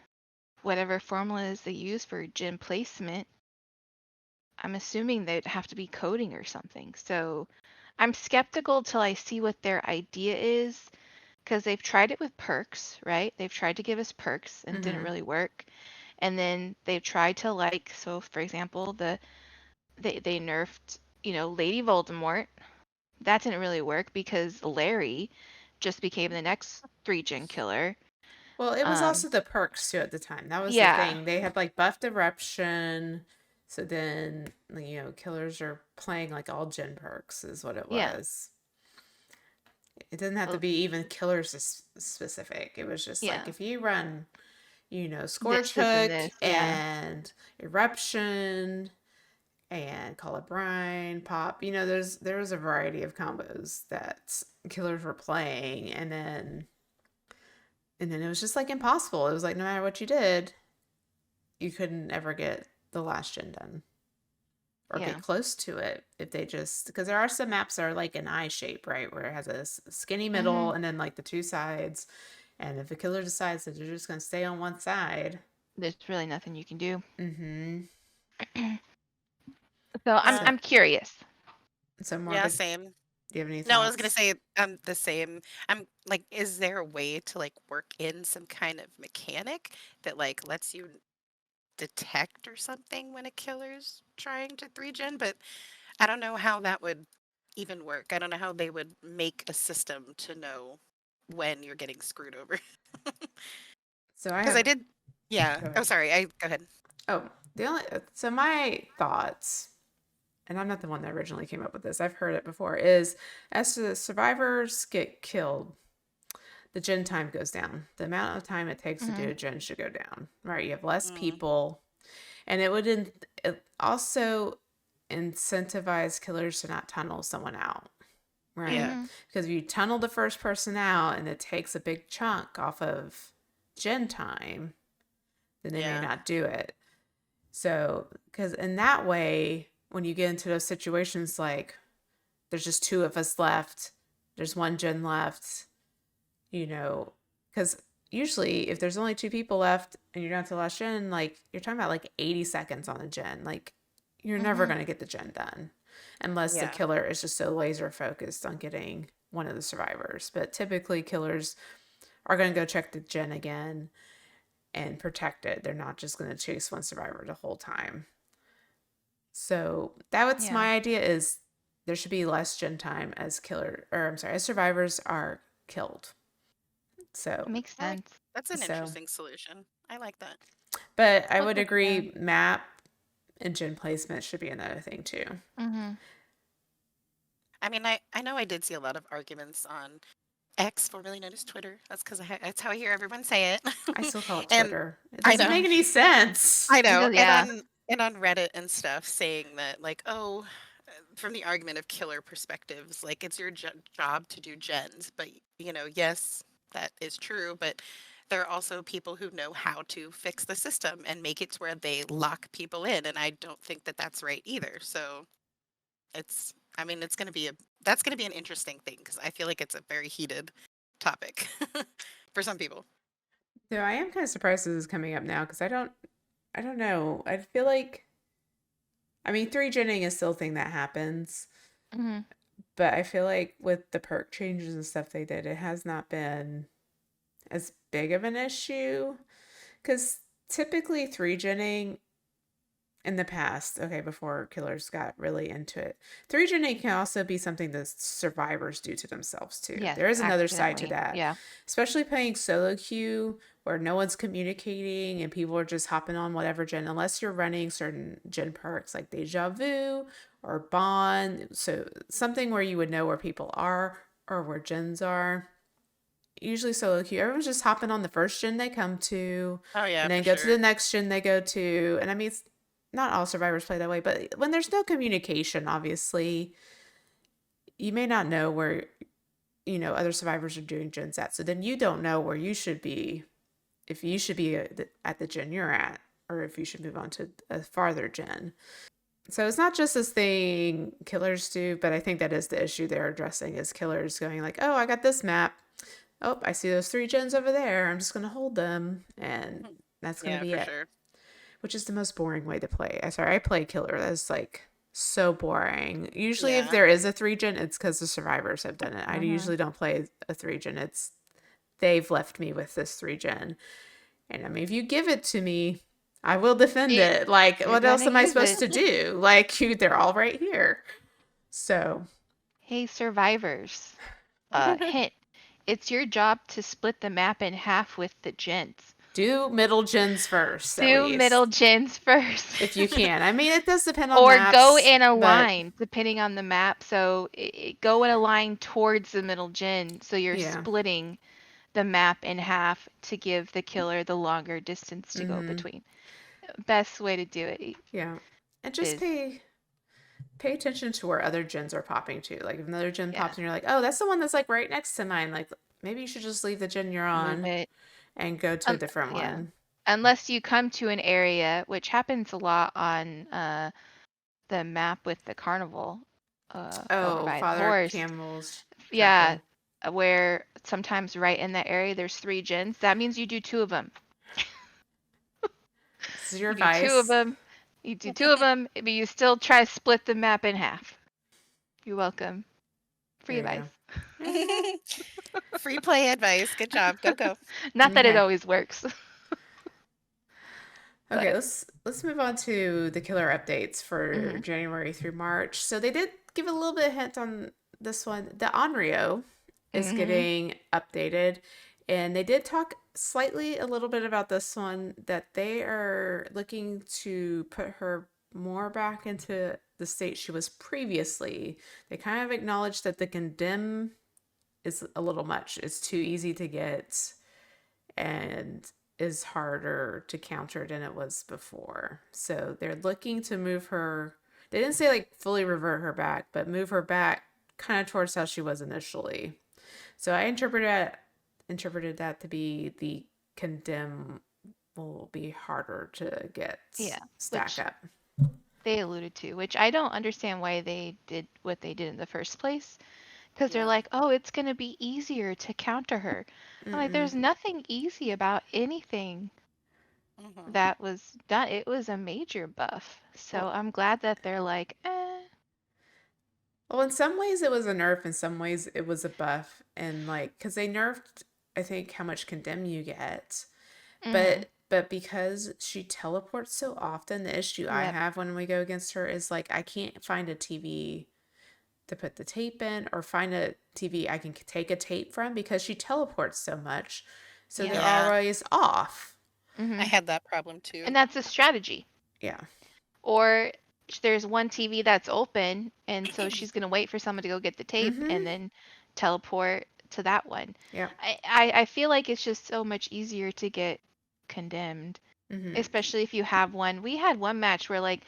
whatever formulas they use for gen placement, I'm assuming they'd have to be coding or something. So I'm skeptical till I see what their idea is because they've tried it with perks, right? They've tried to give us perks and didn't Mm-hmm. really work. And then they've tried to, like, so for example, they nerfed, Lady Voldemort. That didn't really work because Larry just became the next 3 gen killer. Well, it was Um, also the perks too at the time. That was the yeah, thing. They had like buffed eruption. So then, killers are playing like all gen perks is what it yeah, was. It didn't have to well, be even killers specific. It was just like yeah. if you run, Scourge This, this, and Hook this, yeah, and Eruption and Call of Brine, Pop, there was a variety of combos that killers were playing, and then it was just like impossible. It was like no matter what you did, you couldn't ever get the last gen done or yeah. get close to it if they just because there are some maps that are like an eye shape, right, where it has a skinny Hmm. middle and then like the two sides, and if a killer decides that they're just going to stay on one side. There's really nothing you can do. Mm-hmm. So I'm Yeah. so I'm curious. so Yeah, Morgan, same. do you have any No, I was gonna thoughts? say the same. I'm like, is there a way to like work in some kind of mechanic that like lets you detect or something when a killer's trying to 3 gen? But I don't know how that would even work. I don't know how they would make a system to know when you're getting screwed over. So I Because have I did, yeah. go Oh, ahead. sorry. I go ahead. Oh, the only so my thoughts, and I'm not the one that originally came up with this. I've heard it before. Is as the survivors get killed, the gen time goes down. The amount of time it takes to do Hmm. a gen should go down. Right? You have less Mm, people, and it also incentivize killers to not tunnel someone out. Right? yeah, Hmm. Because if you tunnel the first person out, and it takes a big chunk off of gen time, then they may yeah, not do it. So, because in that way, when you get into those situations, like there's just two of us left, there's one gen left, because usually if there's only two people left and you're down to the last gen, like you're talking about like 80 seconds on a gen. Like you're never Hmm. going to get the gen done unless the yeah, killer is just so laser focused on getting one of the survivors. But typically, killers are going to go check the gen again and protect it. They're not just going to chase one survivor the whole time. So that's Yeah. my idea, is there should be less gen time as as survivors are killed. So, It makes sense. That's an so, interesting solution. I like that. but I Look would at yeah. agree, map and gen placement should be another thing too. Mm-hmm. I mean, I know I did see a lot of arguments on X, formerly known as Twitter. That's because that's how I hear everyone say it. I still call it And Twitter. It I doesn't know, make any sense. I know, Yeah. and on Reddit and stuff, saying that like, oh, from the argument of killer perspectives, like it's your job to do gens, but yes, that is true, but there are also people who know how to fix the system and make it to where they lock people in, and I don't think that that's right either. So I mean, that's going to be an interesting thing because I feel like it's a very heated topic for some people. Though I am kind of surprised this is coming up now because I don't know. I feel like, I mean, 3 genning is still a thing that happens, Mm-hmm. but I feel like with the perk changes and stuff they did, it has not been as big of an issue. Because typically 3 genning in the past, okay, before killers got really into it, 3genning can also be something that survivors do to themselves too. Yes, There is another side to accidentally. that, Yeah. especially playing solo queue where no one's communicating and people are just hopping on whatever gen, unless you're running certain gen perks like deja vu or bond. So something where you would know where people are or where gens are. Usually solo queue, everyone's just hopping on the first gen they come to Oh yeah, and then for go to the sure. next gen they go to. And I mean, it's not all survivors play that way, but when there's no communication, obviously, you may not know where, other survivors are doing gens at. So then you don't know where you should be, if you should be at the gen you're at, or if you should move on to a farther gen. So it's not just this thing killers do, but I think that is the issue they're addressing, is killers going like, oh, I got this map. Oh, I see those 3 gens over there. I'm just going to hold them. And that's going to Yeah, be for it. sure. Which is the most boring way to play. I play killer. That's like so boring. Usually, if Yeah. there is a 3 gen, it's because the survivors have done it. I Mm-hmm. usually don't play a 3 gen. It's they've left me with this 3 gen. And I mean, if you give it to me, I will defend it. Like, You're what else gonna am I use supposed it. to do? Like, they're all right here. So, Hey, survivors. Hint. It's your job to split the map in half with the gens. do middle gens first, at Do middle least, gens first. if you can. I mean, it does depend on Or go maps, in a but line, depending on the map. So go in a line towards the middle gen. So you're yeah. splitting the map in half to give the killer the longer distance to go Mm-hmm. between. Best way to do it Yeah. And just is, pay attention to where other gens are popping to. Like if another gen yeah, pops and you're like, oh, that's the one that's like right next to mine. Like maybe you should just leave the gen you're move on it. and go to a Um, different yeah. one. Unless you come to an area, which happens a lot on the map with the carnival over Oh, by the Father horse. Camel's Yeah, temple. where sometimes right in that area there's 3 gens. That means you do 2 of them. This is your You do 2 of advice. them. You do 2 of them, but you still try to split the map in half. You're welcome. Free There you advice. go. There you go. Free play advice. Good job. Go go. Not that it Okay. always works, Okay, but let's move on to the killer updates for mhm, January through March. So they did give a little bit of hint on this one. The Onryo is mhm, getting updated, and they did talk slightly a little bit about this one, that they are looking to put her more back into the state she was previously. They kind of acknowledged that the condemn is a little much. It's too easy to get and is harder to counter than it was before. So they're looking to move her. They didn't say like fully revert her back, but move her back kind of towards how she was initially. So I interpreted that to be the condemn will be harder to get yeah, stack which up. they alluded to, which I don't understand why they did what they did in the first place. Because they're Yeah. like, oh, it's going to be easier to counter her. I'm like, Mm-mm. there's nothing easy about anything Hmm. that was done. It was a major buff. So Well, I'm glad that they're like, Well, in some ways it was a nerf, in some ways it was a buff, and like because they nerfed, I think how much condemn you get, Mhm. but because she teleports so often, the issue I Yep. have when we go against her is like I can't find a TV to put the tape in or find a TV I can take a tape from because she teleports so much. So Yeah. they're Yeah, always off. I Mhm. had that problem And too. that's a strategy. Yeah. Or there's one TV that's open, and so she's gonna wait for someone to go get the tape Mm-hmm. and then teleport to that one. Yeah. I feel like it's just so much easier to get condemned, Mm-hmm. especially if you have one. We had one match where like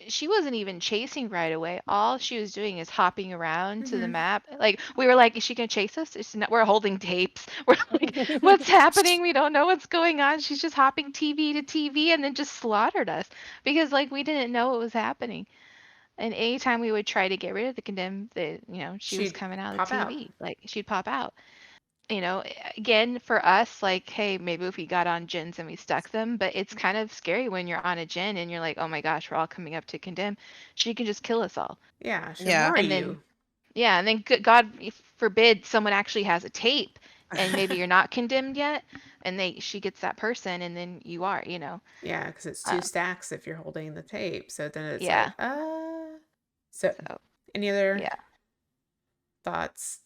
she wasn't even chasing right away. All she was doing is hopping around to the Mm-hmm. map. Like we were like, is she gonna chase us? It's not, we're holding tapes. We're like, what's happening? We don't know what's going on. She's just hopping TV to TV and then just slaughtered us because like we didn't know what was happening. And anytime we would try to get rid of the condemned, she was She'd coming out of the pop out. TV. Like she'd pop out. Again, for us, like, hey, maybe if we got on gens and we stuck them, but it's kind of scary when you're on a gen and you're like, oh my gosh, we're all coming up to condemn. She can just kill us all. Yeah, she'll Yeah. more And then, you. yeah, and then God forbid someone actually has a tape and maybe you're not condemned yet and she gets that person and then you are. Yeah, because it's two Uh, stacks if you're holding the tape. So then it's yeah. like, So, So, any other yeah. thoughts?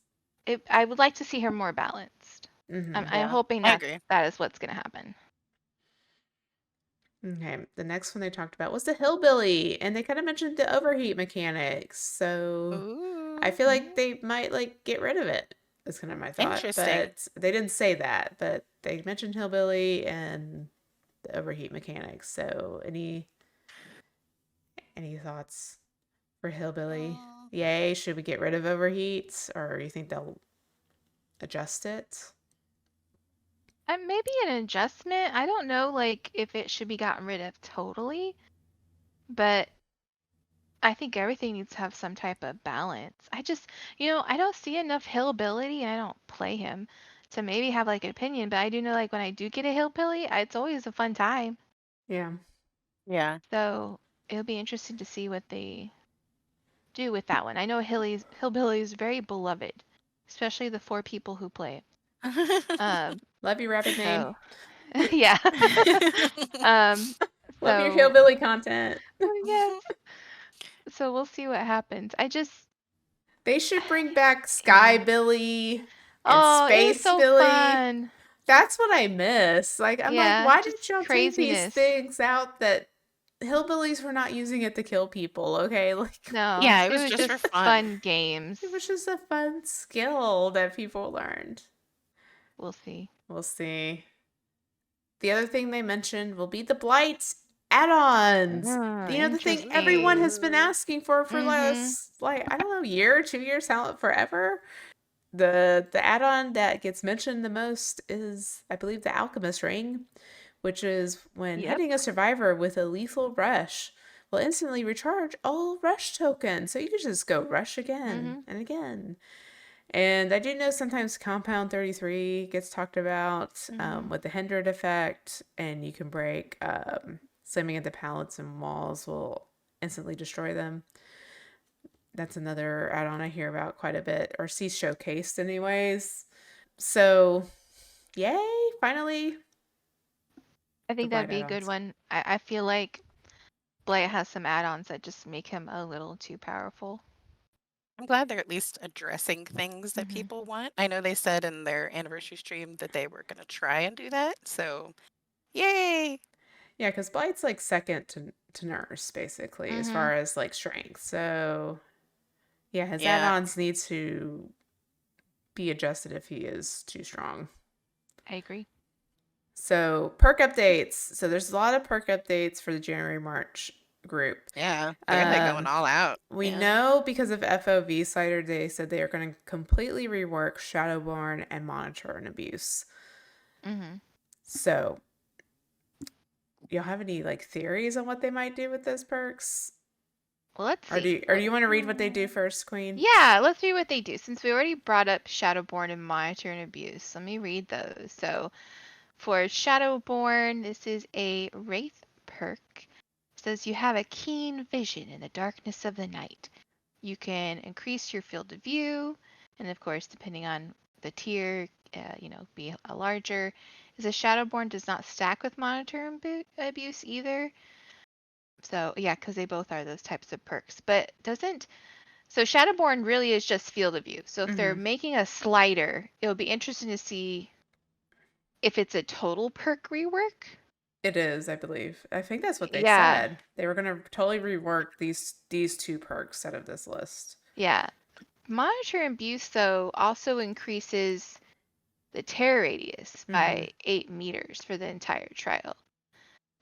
I would like to see her more balanced. Mm-hmm. I'm Yeah, hoping I that agree. that is what's going to happen. Okay, the next one they talked about was the hillbilly, and they kind of mentioned the overheat mechanics. So I Ooh, feel like they might like get rid of it. That's kind of my thought, interesting. but they didn't say that. But they mentioned hillbilly and the overheat mechanics. So any thoughts for hillbilly? Mm. Yay, should we get rid of overheat, or you think they'll adjust it? Maybe an adjustment. I don't know, like, if it should be gotten rid of totally, but I think everything needs to have some type of balance. I don't see enough hillbilly, and I don't play him to maybe have like an opinion, but I do know like when I do get a hillbilly, it's always a fun time. Yeah. Yeah. So it'll be interesting to see what they do with that one. I know hillbilly is very beloved, especially the four people who play it. Um, Love you, Rabbit Main. so yeah. Um, Love your so hillbilly content. yes. So we'll see what happens. They should bring back Sky Yeah. Billy and Oh, it was Space so Billy. fun. That's what I miss. Like, I'm like, Yeah, why just did y'all take these craziness. things out that hillbillies were not using it to kill people, okay? Like, No, Yeah, it it was was just just for fun. fun games. it was just a fun skill that people learned. We'll see. We'll see. The other thing they mentioned will be the Blight add-ons. The thing everyone Interesting. has been asking for Mm-hmm. last, like, I don't know, year, 2 years, how forever. The add-on that gets mentioned the most is, I believe, the Alchemist Ring, which is when Yep. hitting a survivor with a lethal rush will instantly recharge all rush tokens. So you can just go rush again Mm-hmm. and again. And I do know sometimes Compound 33 gets talked about Mm-hmm. with the Hindered effect, and you can break, slamming into pallets and walls will instantly destroy them. That's another add on I hear about quite a bit, or see showcased, anyways. So, yay, finally, I the think that'd Blight be add a good ons. one. I feel like Blight has some add-ons that just make him a little too powerful. I'm glad they're at least addressing things that Mm-hmm. people want. I know they said in their anniversary stream that they were going to try and do that. So, yay! Yeah, because Blight's like second to Nurse, basically, as Mm-hmm. far as like strength. So, yeah, his add Yeah. ons need to be adjusted if he is too strong. I agree. So, perk updates. So, there's a lot of perk updates for the January March group. Yeah. They're like going all out. We Yeah. know because of FOV Slider, they said they are going to completely rework Shadowborn and Monitor and Abuse. Mm-hmm. So, y'all have any like theories on what they might do with those perks? Well, let's Or see. do you want to read what they do first, Queen? Yeah, let's see what they do. Since we already brought up Shadowborn and Monitor and Abuse, let me read those. So, for Shadowborn, this is a Wraith perk. It says you have a keen vision in the darkness of the night. You can increase your field of view, and of course, depending on the tier, be a larger. Is a Shadowborn does not stack with monitor abuse either. So yeah, because they both are those types of perks, but doesn't. So Shadowborn really is just field of view. So if they're Mm-hmm. making a slider, it'll be interesting to see if it's a total perk rework. It is, I believe. I think that's what they Yeah, said. They were gonna totally rework these two perks out of this list. yeah. Monitor abuse though also increases the tear radius Mm-hmm. by 8 meters for the entire trial.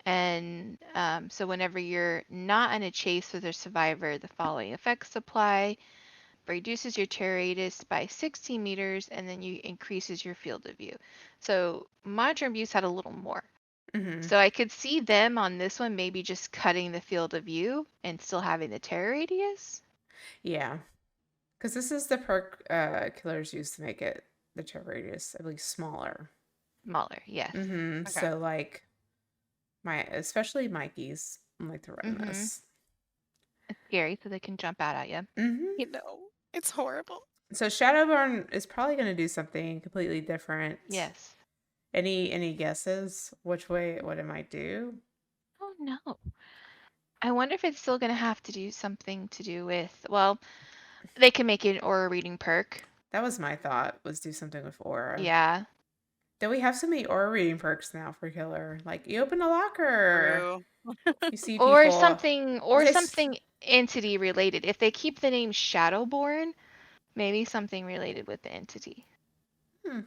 And so whenever you're not in a chase with a survivor, the following effects apply. Reduces your tear radius by 16 meters, and then you increases your field of view. So monitor abuse had a little more. Mm-hmm. So I could see them on this one maybe just cutting the field of view and still having the tear radius. Yeah. Because this is the perk killers use to make it the tear radius, I believe, smaller. Smaller, yes. Mm-hmm. Okay. So like especially Mikey's like to run Mm-hmm. this. It's scary, so they can jump out at you. Mm-hmm. You know, it's horrible. So Shadowborn is probably going to do something completely different. Yes. Any guesses what it might do? Oh no. I wonder if it's still going to have to do something to do with, well, they can make it an aura reading perk. That was my thought, was do something with aura. Yeah. Though we have so many aura reading perks now for killer. Like you open a locker, True. you see Or people. something This entity related. If they keep the name Shadowborn, maybe something related with the entity. hmm,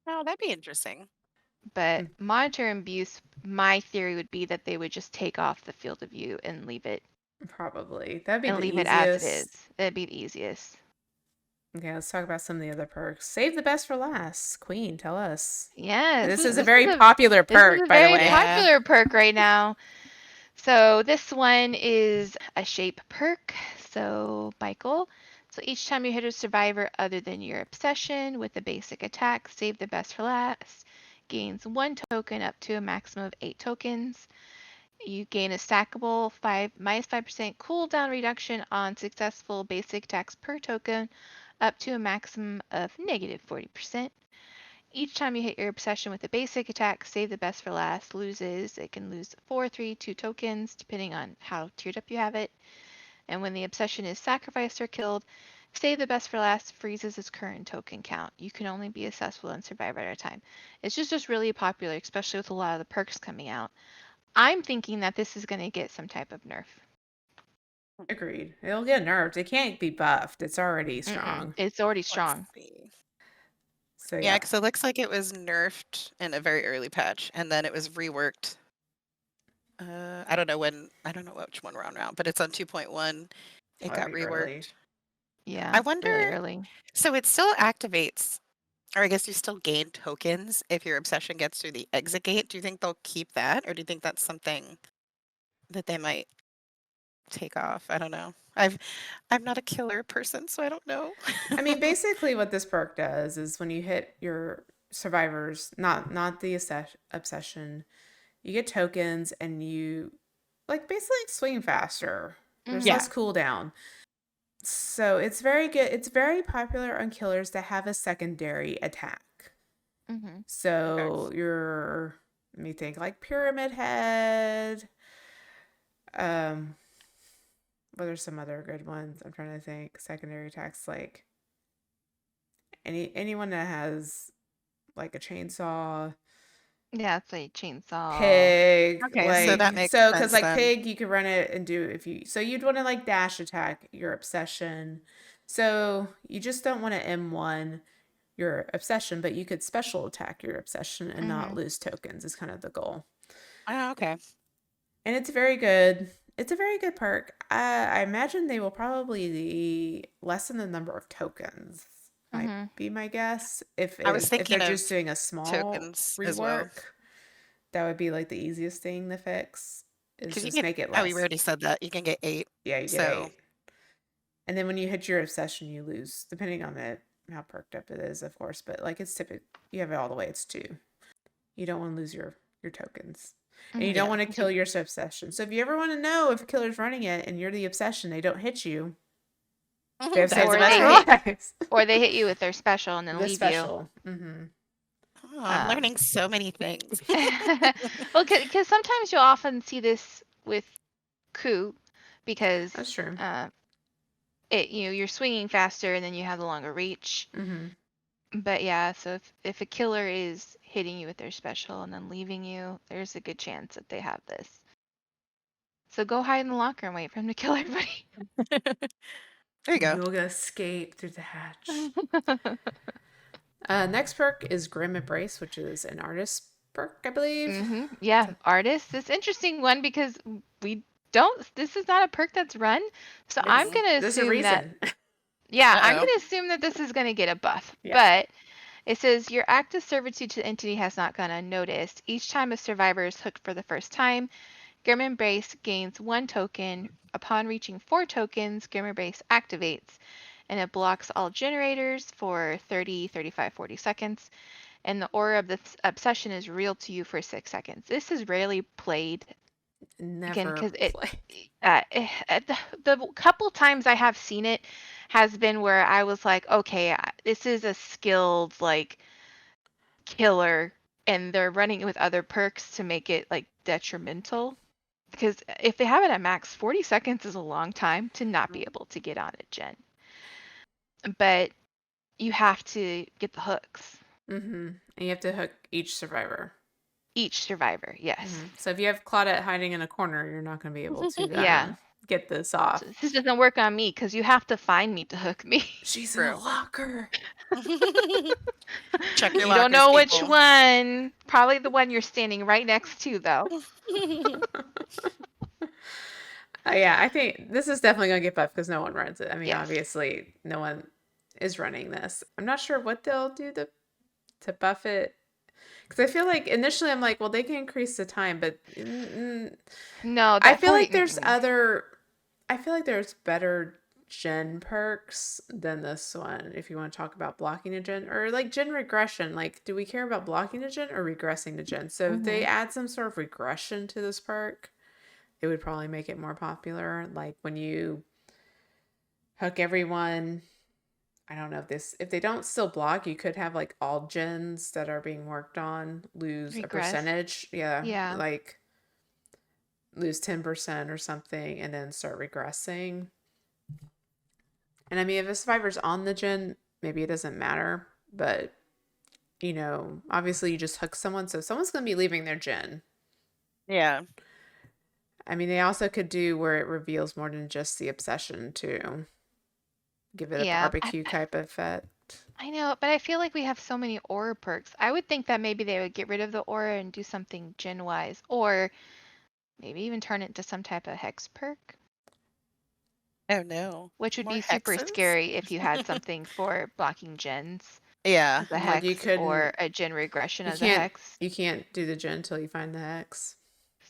Oh, that'd be interesting. But monitor abuse, my theory would be that they would just take off the field of view and leave it probably. That'd be the as it easiest. is. That'd be the easiest. Okay, let's talk about some of the other perks. Save the best for last. Queen, tell us. Yes. This is a very popular This is perk, a by the very way. Yeah. popular perk right now. So this one is a shape perk. So Michael. So each time you hit a survivor other than your obsession with a basic attack, save the best for last. Gains 1 token up to a maximum of 8 tokens. You gain a stackable -5% cooldown reduction on successful basic attacks per token up to a maximum of -40%. Each time you hit your obsession with a basic attack, save the best for last, loses. It can lose 4, 3, 2 tokens, depending on how tiered up you have it. And when the obsession is sacrificed or killed, save the best for last freezes its current token count. You can only be accessible and survive at a time. It's just really popular, especially with a lot of the perks coming out. I'm thinking that this is going to get some type of nerf. Agreed. It'll get nerfed. It can't be buffed. It's already strong. It's already Let's strong. see. So Yeah, yeah. because it looks like it was nerfed in a very early patch, and then it was reworked. I don't know which one we're on now, but it's on 2.1. It got Probably early. reworked. Yeah, I really wonder, early. so it still activates, or I guess you still gain tokens if your obsession gets through the exit gate. Do you think they'll keep that, or do you think that's something that they might take off? I don't know. I'm not a killer person, so I don't know. I mean, basically what this perk does is when you hit your survivors, not the obsession, you get tokens and you like basically swing faster. There's Yeah. less cooldown. So it's very good. It's very popular on killers that have a secondary attack. Mm-hmm. So you're, let me think, like Pyramid Head. Well, there's some other good ones. I'm trying to think. Secondary attacks like anyone that has like a chainsaw, Yeah, it's like chainsaw. pig, Okay, so that like makes so because sense like then. pig you could run it and do if you so you'd want to like dash attack your obsession. So you just don't want to M1 your obsession, but you could special attack your obsession and not lose tokens is kind of the goal. Oh, okay. And it's very good. It's a very good perk. I imagine they will probably lessen the number of tokens. Might be my guess. I was If thinking they're of just doing a small tokens as well. rework, that would be like the easiest thing to fix. Is Because you just get, make it oh, we less. already said that. You can get 8. Yeah, you get So 8. And then when you hit your obsession, you lose, depending on how perked up it is, of course. But like it's typical, you have it all the way. It's 2. You don't want to lose your tokens. And you don't Yeah. want to kill your obsession. So if you ever want to know if a killer's running it and you're the obsession, they don't hit you, They have That's or saved they better. hit lives. or they hit you with their special and then The leave you. special. Mm-hmm. Oh, I'm Um, learning so many things. well, because sometimes you'll often see this with coup because That's true. uh, you're swinging faster and then you have the longer reach. Mm-hmm. But yeah, so if a killer is hitting you with their special and then leaving you, there's a good chance that they have this. So go hide in the locker and wait for him to kill everybody. There you go. You'll escape through the hatch. Next perk is Grim Embrace, which is an artist perk, I believe. Yeah, artists. It's interesting one because we don't. This is not a perk that's run, so I'm It's, gonna there's a assume that. reason. Yeah, I'm Uh-oh. gonna assume that this is gonna get a buff. Yeah. But it says your act of servitude to the entity has not gone unnoticed. Each time a survivor is hooked for the first time, Grim Embrace gains 1 token. Upon reaching 4 tokens, Grim Embrace activates, and it blocks all generators for 30, 35, 40 seconds. And the aura of this obsession is real to you for 6 seconds. This is rarely played again Never because it. play. The couple times I have seen it has been where I was like, okay, this is a skilled like killer, and they're running it with other perks to make it like detrimental. Because if they have it at max, 40 seconds is a long time to not be able to get on it, Jen. But you have to get the hooks. Mm-hmm. And you have to hook each survivor. Each survivor, yes. Mm-hmm. So if you have Claudette hiding in a corner, you're not going to be able to Yeah. get this off. So this doesn't work on me because you have to find me to hook me. She's in a True. locker. Check your You don't lockers, know which people. one. Probably the one you're standing right next to, though. Yeah, I think this is definitely going to get buffed because no one runs it. I mean, Yes. obviously, no one is running this. I'm not sure what they'll do to buff it. Because I feel like initially I'm like, well, they can increase the time, but No, I that feel 40. like I feel like there's better gen perks than this one. If you want to talk about blocking a gen or like gen regression, like, do we care about blocking a gen or regressing a gen? So if they add some sort of regression to this perk, it would probably make it more popular. Like when you hook everyone, I don't know if they don't still block, you could have like all gens that are being worked on lose a Regress. percentage. Yeah. Yeah. Like lose 10% or something and then start regressing. And I mean, if a survivor's on the gen, maybe it doesn't matter. But, obviously you just hook someone. So someone's going to be leaving their gen. Yeah. I mean, they also could do where it reveals more than just the obsession too. Give it a barbecue type effect. I know, but I feel like we have so many aura perks. I would think that maybe they would get rid of the aura and do something gen-wise, or maybe even turn it into some type of hex perk, Oh no. which would More be super hexes? scary if you had something for blocking gens Yeah. as a Like you hex couldn't. or a gen regression You as a can't. hex, You can't do the gen until you find the hex.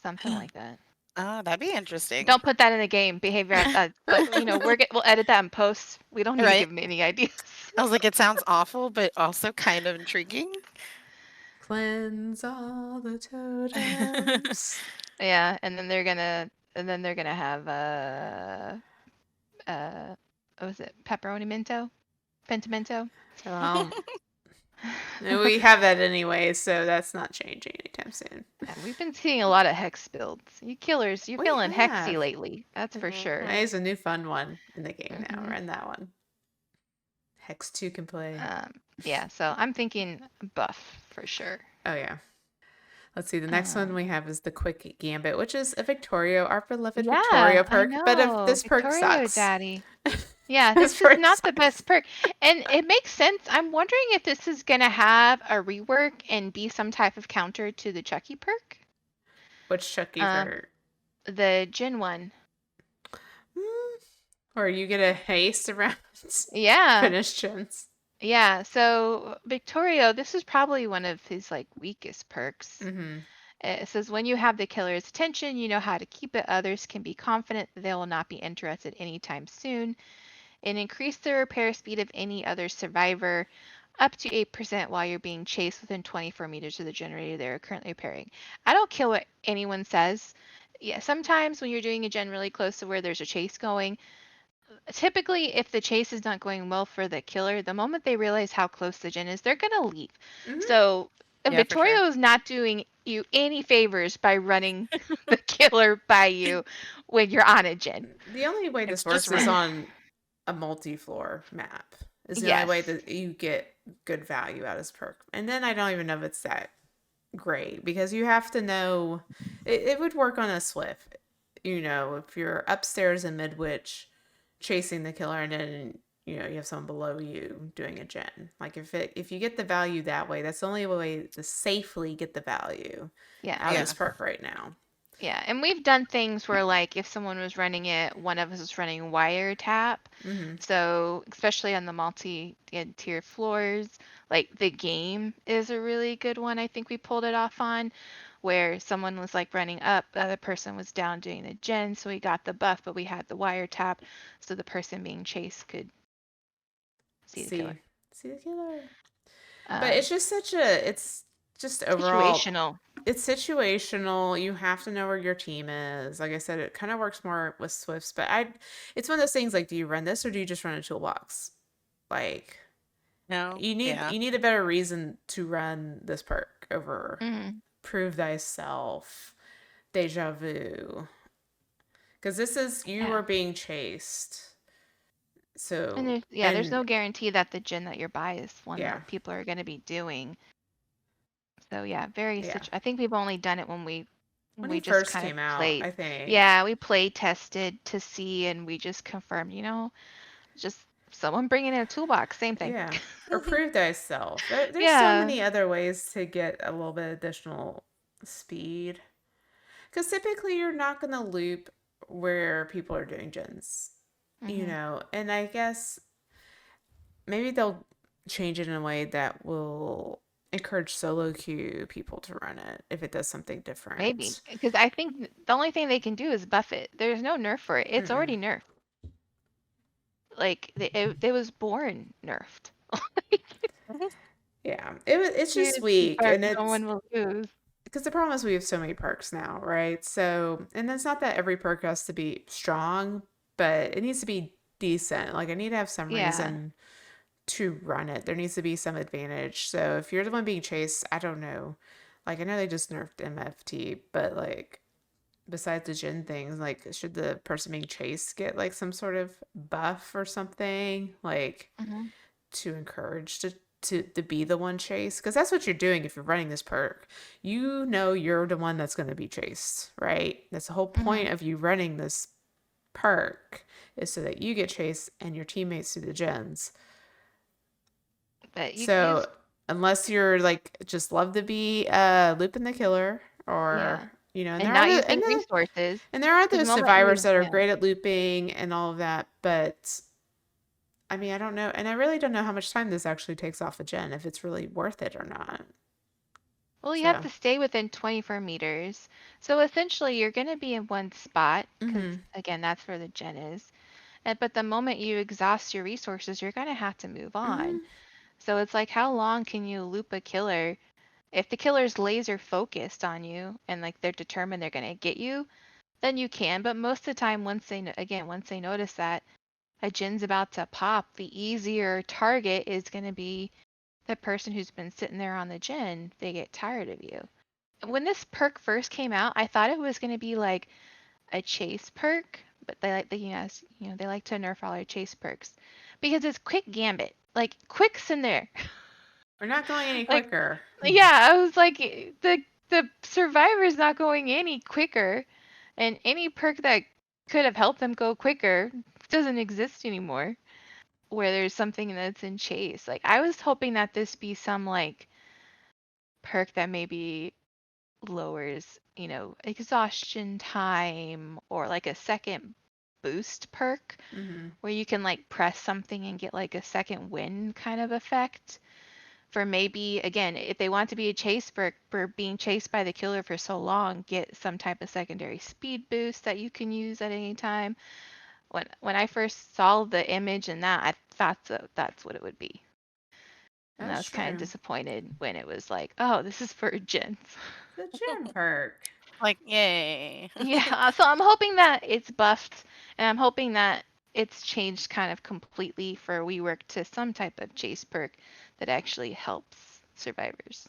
something like that. Oh, that'd be interesting. Don't put that in the game behavior, but we'll edit that in post. We don't need to Right? give them any ideas. I was like, it sounds awful, but also kind of intriguing. Cleanse all the totems. Yeah, and then they're gonna have what was it? Pepperoni Minto? Pentimento? Well, no, we have that anyway, so that's not changing anytime soon. Yeah, we've been seeing a lot of hex builds. You killers, you're We feeling hexy have. lately. That's for sure. There's a new fun one in the game now. Mhm. Run that one. Hex 2 can play. Yeah, so I'm thinking buff for sure. Oh, yeah. Let's see. The next one we have is the Quick Gambit, which is a Victorio, our beloved Victorio perk. But if this perk Victorio sucks. Daddy. Yeah, This this is perk not the sucks. best perk. And it makes sense. I'm wondering if this is gonna have a rework and be some type of counter to the Chucky perk. Which Chucky perk? The Gen one. Or you get a haste around Yeah. finished gens. Yeah, so Victorio, this is probably one of his like weakest perks. Mm-hmm. It says when you have the killer's attention, you know how to keep it. Others can be confident that they will not be interested anytime soon. And increase the repair speed of any other survivor up to 8% while you're being chased within 24 meters of the generator they're currently repairing. I don't care what anyone says. Yeah, sometimes when you're doing a gen really close to where there's a chase going, typically, if the chase is not going well for the killer, the moment they realize how close the gen is, they're gonna leave. Mhm. So Yeah, for sure. Victoria is not doing you any favors by running the killer by you when you're on a gen. The only way It's this just works is rude. on a multi-floor map. Is the only Yes. way that you get good value out of this perk. And then I don't even know if it's that great because you have to know it would work on a Swift. You know, if you're upstairs in Midwich chasing the killer and then you have someone below you doing a gen. Like if you get the value that way, that's the only way to safely get the value Yeah. out of Yeah. this perk right now. Yeah, and we've done things where, like, if someone was running it, one of us was running wiretap. Mm-hmm. So, especially on the multi-tier floors, like the game is a really good one. I think we pulled it off on, where someone was like running up, the other person was down doing the gen, so we got the buff, but we had the wiretap, so the person being chased could see the killer. See the killer. But Um, it's just it's just overall, situational. it's situational. You have to know where your team is. Like I said, it kind of works more with Swifts, but it's one of those things like, do you run this or do you just run a toolbox? Like, No. you Yeah. need a better reason to run this perk over Hmm. Prove Thyself, Deja Vu. Because this is, you Yeah. are being chased. So, And there's no guarantee that the gen that you're by is one yeah, that people are going to be doing. So yeah, very yeah. I think we've only done it when When we he just first kind of came out, played. I think. Yeah, we play tested to see, and we just confirmed. Just someone bringing in a toolbox, same thing. Yeah. Or prove thyself. There's so Yeah. many other ways to get a little bit additional speed. Because typically you're not going to loop where people are doing gens, Hmm. and I guess maybe they'll change it in a way that will encourage solo queue people to run it if it does something Maybe different. because I think the only thing they can do is buff it. There's no nerf for it. It's Mm-mm. already nerfed. Like it was born nerfed. Yeah, it's just Here's the weak, part and no it's one will lose. because the problem is we have so many perks now, right? So, and it's not that every perk has to be strong, but it needs to be decent. Like, I need to have some Yeah. reason to run it. There needs to be some advantage. So, if you're the one being chased, I don't know. Like, I know they just nerfed MFT, but like, besides the gen things, like, should the person being chased get like some sort of buff or something? Like, Hmm. to encourage to be the one chased, because that's what you're doing if you're running this perk. You're the one that's going to be chased, right? That's the whole Hmm. point of you running this perk, is so that you get chased and your teammates do the gens. But you So unless you're like just love to be looping the killer, yeah, or and and there are not using resources. and there are Because the those moment you survivors that are great at looping and all of that, but I mean, I don't know, and I really don't know how much time this actually takes off a gen, if it's really worth it or not. well, you have So, to stay within 24 meters. So essentially, you're going to be in one spot because, mm-hmm, again, that's where the gen is. But the moment you exhaust your resources, you're going to have to move on. mm-hmm, So it's like, how long can you loop a killer? If the killer's laser focused on you and like they're determined they're going to get you, then you can. But most of the time, once they notice that a gen's about to pop, the easier target is going to be the person who's been sitting there on the gen. They get tired of you. When this perk first came out, I thought it was going to be like a chase perk, but they like they like to nerf all their chase perks because it's quick gambit. Like quick's in there. we're not going any Like quicker. yeah, I was like the survivor's not going any quicker, and any perk that could have helped them go quicker doesn't exist anymore. Where there's something that's in chase. Like I was hoping that this be some like perk that maybe lowers, exhaustion time or like a second boost perk Mm-hmm. where you can like press something and get like a second win kind of effect for maybe again if they want to be a chase for being chased by the killer for so long, get some type of secondary speed boost that you can use at any time. When I first saw the image and that, I thought that's what it would be. And I That's was kind of true. disappointed when it was like, oh, this is for gens. The gen perk. Like, yay. Yeah, so I'm hoping that it's buffed, and I'm hoping that it's changed kind of completely for WeWork to some type of chase perk that actually helps survivors.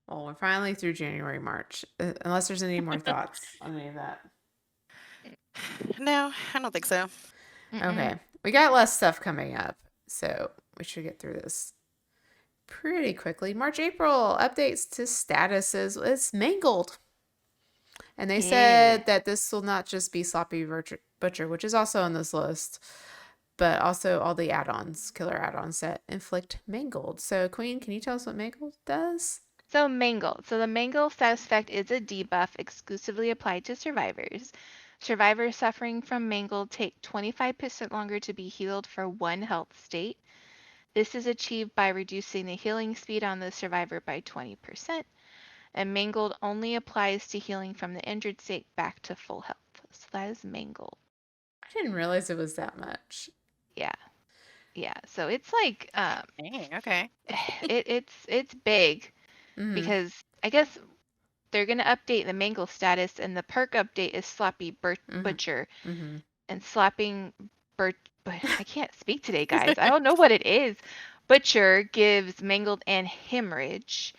Well, we're finally through January, March. Unless there's any more thoughts on any of that. No, I don't think so. Okay. We got less stuff coming up, so we should get through this pretty quickly. March, April updates to statuses. It's mangled. And they said that this will not just be Sloppy Butcher, which is also on this list, but also all the add-ons, killer add-ons that inflict mangled. So, Queen, can you tell us what mangled does? So mangled. So the mangle status effect is a debuff exclusively applied to survivors. Survivors suffering from mangled take 25% longer to be healed for 1 health state. This is achieved by reducing the healing speed on the survivor by 20%. And mangled only applies to healing from the injured state back to full health. So that is mangled. I didn't realize it was that much. Yeah. Yeah. So it's like Dang, okay. it's big Mhm. because I guess they're gonna update the mangle status, and the perk update is Sloppy Butcher, and slapping I can't speak today, guys. I don't know what it is. Butcher gives mangled and hemorrhage,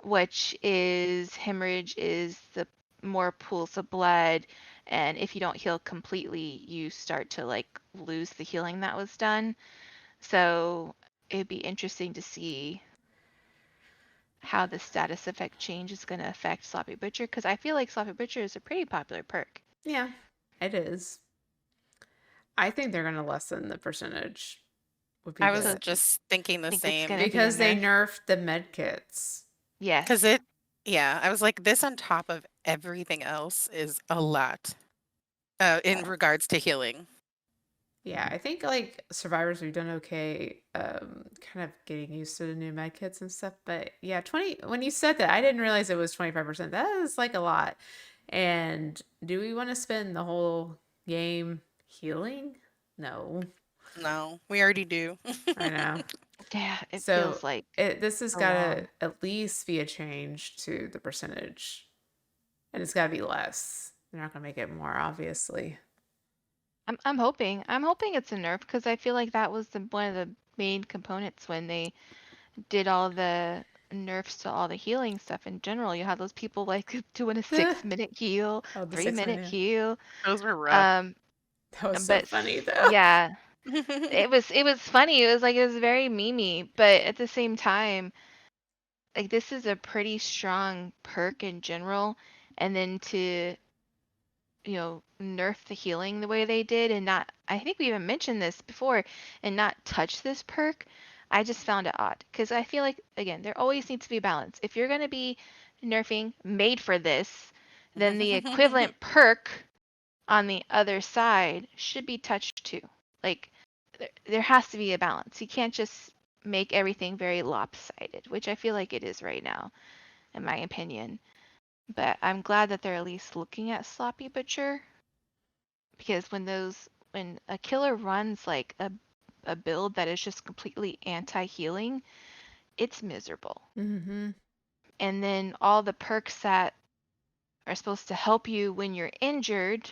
which is hemorrhage is the more pools of blood, and if you don't heal completely, you start to like lose the healing that was done. So it'd be interesting to see how the status effect change is going to affect Sloppy Butcher, because I feel like Sloppy Butcher is a pretty popular perk. Yeah, it is. I think they're going to lessen the percentage. Would be I was the just thinking the Think it's same. gonna be a because they nerf? nerfed the med kits. Yes. Because yeah, I was like, this on top of everything else is a lot in regards to healing. Yeah, I think like survivors we've done okay, kind of getting used to the new med kits and stuff. But yeah, 20 when you said that, I didn't realize it was 25%. That is like a lot. And do we want to spend the whole game healing? No. No, we already do. I know. Yeah, it So feels like this has a got lot. to at least be a change to the percentage. And it's got to be less. They're not going to make it more, obviously. I'm hoping it's a nerf, because I feel like that was one of the main components when they did all the nerfs to all the healing stuff in general. You had those people like doing a 6-minute heal, Oh, the 3-minute 6-minute. heal. Those were rough. That was so But funny, though. yeah, it was funny. It was very memey, but at the same time, like this is a pretty strong perk in general, and then to nerf the healing the way they did, and not, I think we even mentioned this before, and not touch this perk, I just found it odd, because I feel like, again, there always needs to be balance. If you're going to be nerfing made for this, then the equivalent perk on the other side should be touched too. Like there has to be a balance. You can't just make everything very lopsided, which I feel like it is right now, in my opinion. But I'm glad that they're at least looking at Sloppy Butcher, because when a killer runs like a build that is just completely anti-healing, it's miserable. Mm-hmm. And then all the perks that are supposed to help you when you're injured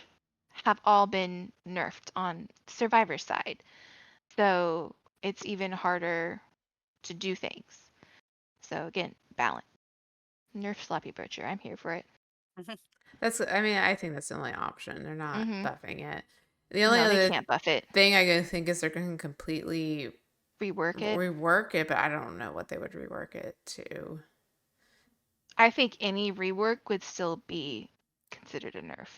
have all been nerfed on survivor side. So it's even harder to do things. So again, balance. Nerf Sloppy Butcher. I'm here for it. I think that's the only option. They're not buffing it. The only No, they other can't buff it. thing I can think is they're going to completely Rework it, but I don't know what they would rework it to. I think any rework would still be considered a nerf.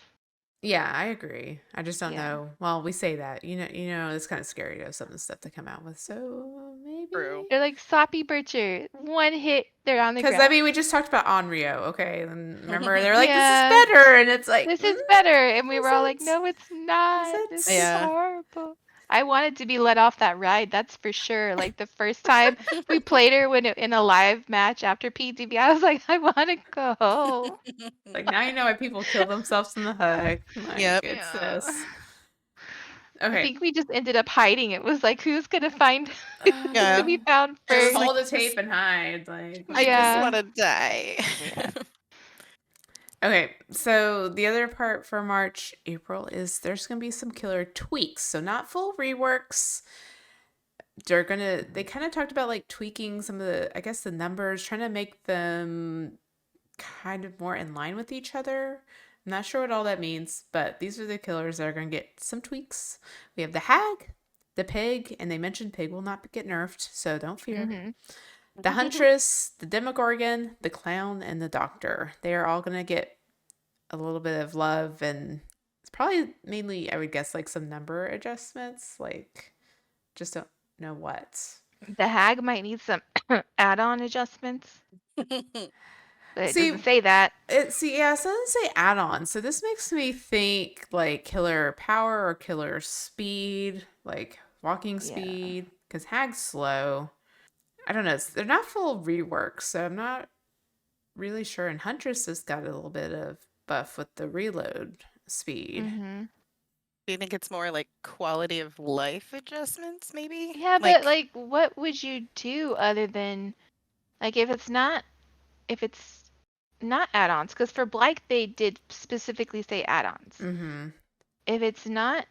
Yeah, I agree. I just don't Yeah. know. Well, we say that. It's kind of scary to have some of the stuff to come out with. So maybe. True. They're like Sloppy Butcher. One hit, they're on the ground. Because we just talked about Onryo, okay? And remember, they're like, Yeah. this is better, and it's like, this is better, and we is were all it? like, no, it's not. Is This it? is Yeah. horrible. I wanted to be let off that ride, that's for sure. Like the first time we played her in a live match after PTB, I was like, I want to go. Like now you know why people kill themselves in the hook. Like, Yep. it's Yeah. this. I Okay. think we just ended up hiding. It was like, who's gonna find? Who's Yeah. gonna be found It was first? Hold like, the tape and hide. Like, I just want to die. Yeah. Okay, so the other part for March, April is there's gonna be some killer tweaks. So not full reworks. They kind of talked about like tweaking some of the, I guess, the numbers, trying to make them kind of more in line with each other. I'm not sure what all that means, but these are the killers that are going to get some tweaks. We have the hag, the pig, and they mentioned pig will not get nerfed, so don't fear. Mm-hmm. The huntress, the demogorgon, the clown, and the doctor. They are all going to get a little bit of love, and it's probably mainly, I would guess, like some number adjustments. Like, just don't know what. The hag might need some add-on adjustments, but it doesn't See, say that. Yeah, so it doesn't say add-on. So this makes me think like killer power or killer speed, like walking Yeah. speed, because Hag's slow. I don't know. They're not full reworks, so I'm not really sure. And Huntress has got a little bit of buff with the reload speed. Mm-hmm. Do you think it's more like quality of life adjustments, maybe? Yeah, but like, what would you do other than like if it's not add-ons? Because for Blythe they did specifically say add-ons. Mm-hmm. If it's not,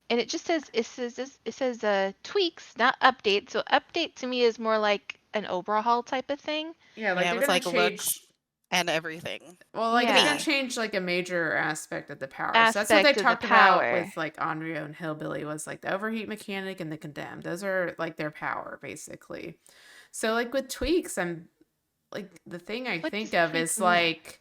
and it says tweaks, not update. So update to me is more like an overhaul type of thing. Yeah, like yeah, it they're was gonna like looks change. and everything. Well, like I they're gonna mean, Yeah, change like a major aspect of the power. So that's what they aspect of the talked about power. with like Onryo and Hillbilly was like the overheat mechanic and the condemned. Those are like their power basically. So like with tweaks, I'm like the thing I What does think of tweak is mean? like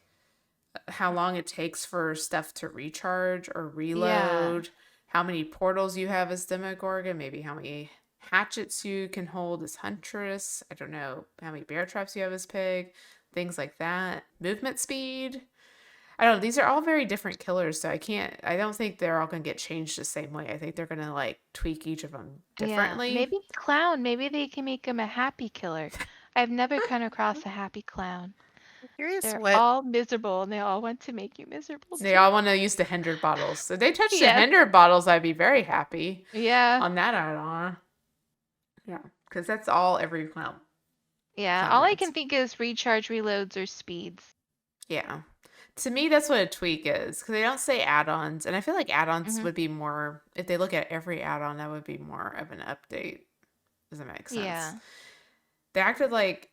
how long it takes for stuff to recharge or Yeah, reload, how many portals you have as Demogorgon, maybe how many hatchets you can hold as Huntress. I don't know how many bear traps you have as Pig, things like that. Movement speed. I don't know. These are all very different killers, so I don't think they're all going to get changed the same way. I think they're going to like tweak each of them yeah. differently. Maybe clown. Maybe they can make him a happy killer. I've never come across a happy clown. I'm curious They're what. all miserable and they all want to make you miserable They too. all want to use the hindered bottles. If they touch the Yes. hindered bottles, I'd be very happy Yeah. on that add-on. Yeah, because that's all every Yeah. clown All I wants. can think is recharge, reloads, or speeds. Yeah. To me, that's what a tweak is because they don't say add-ons, and I feel like add-ons Hmm. would be more. If they look at every add-on, that would be more of an update. Does that make sense? Yeah. They acted like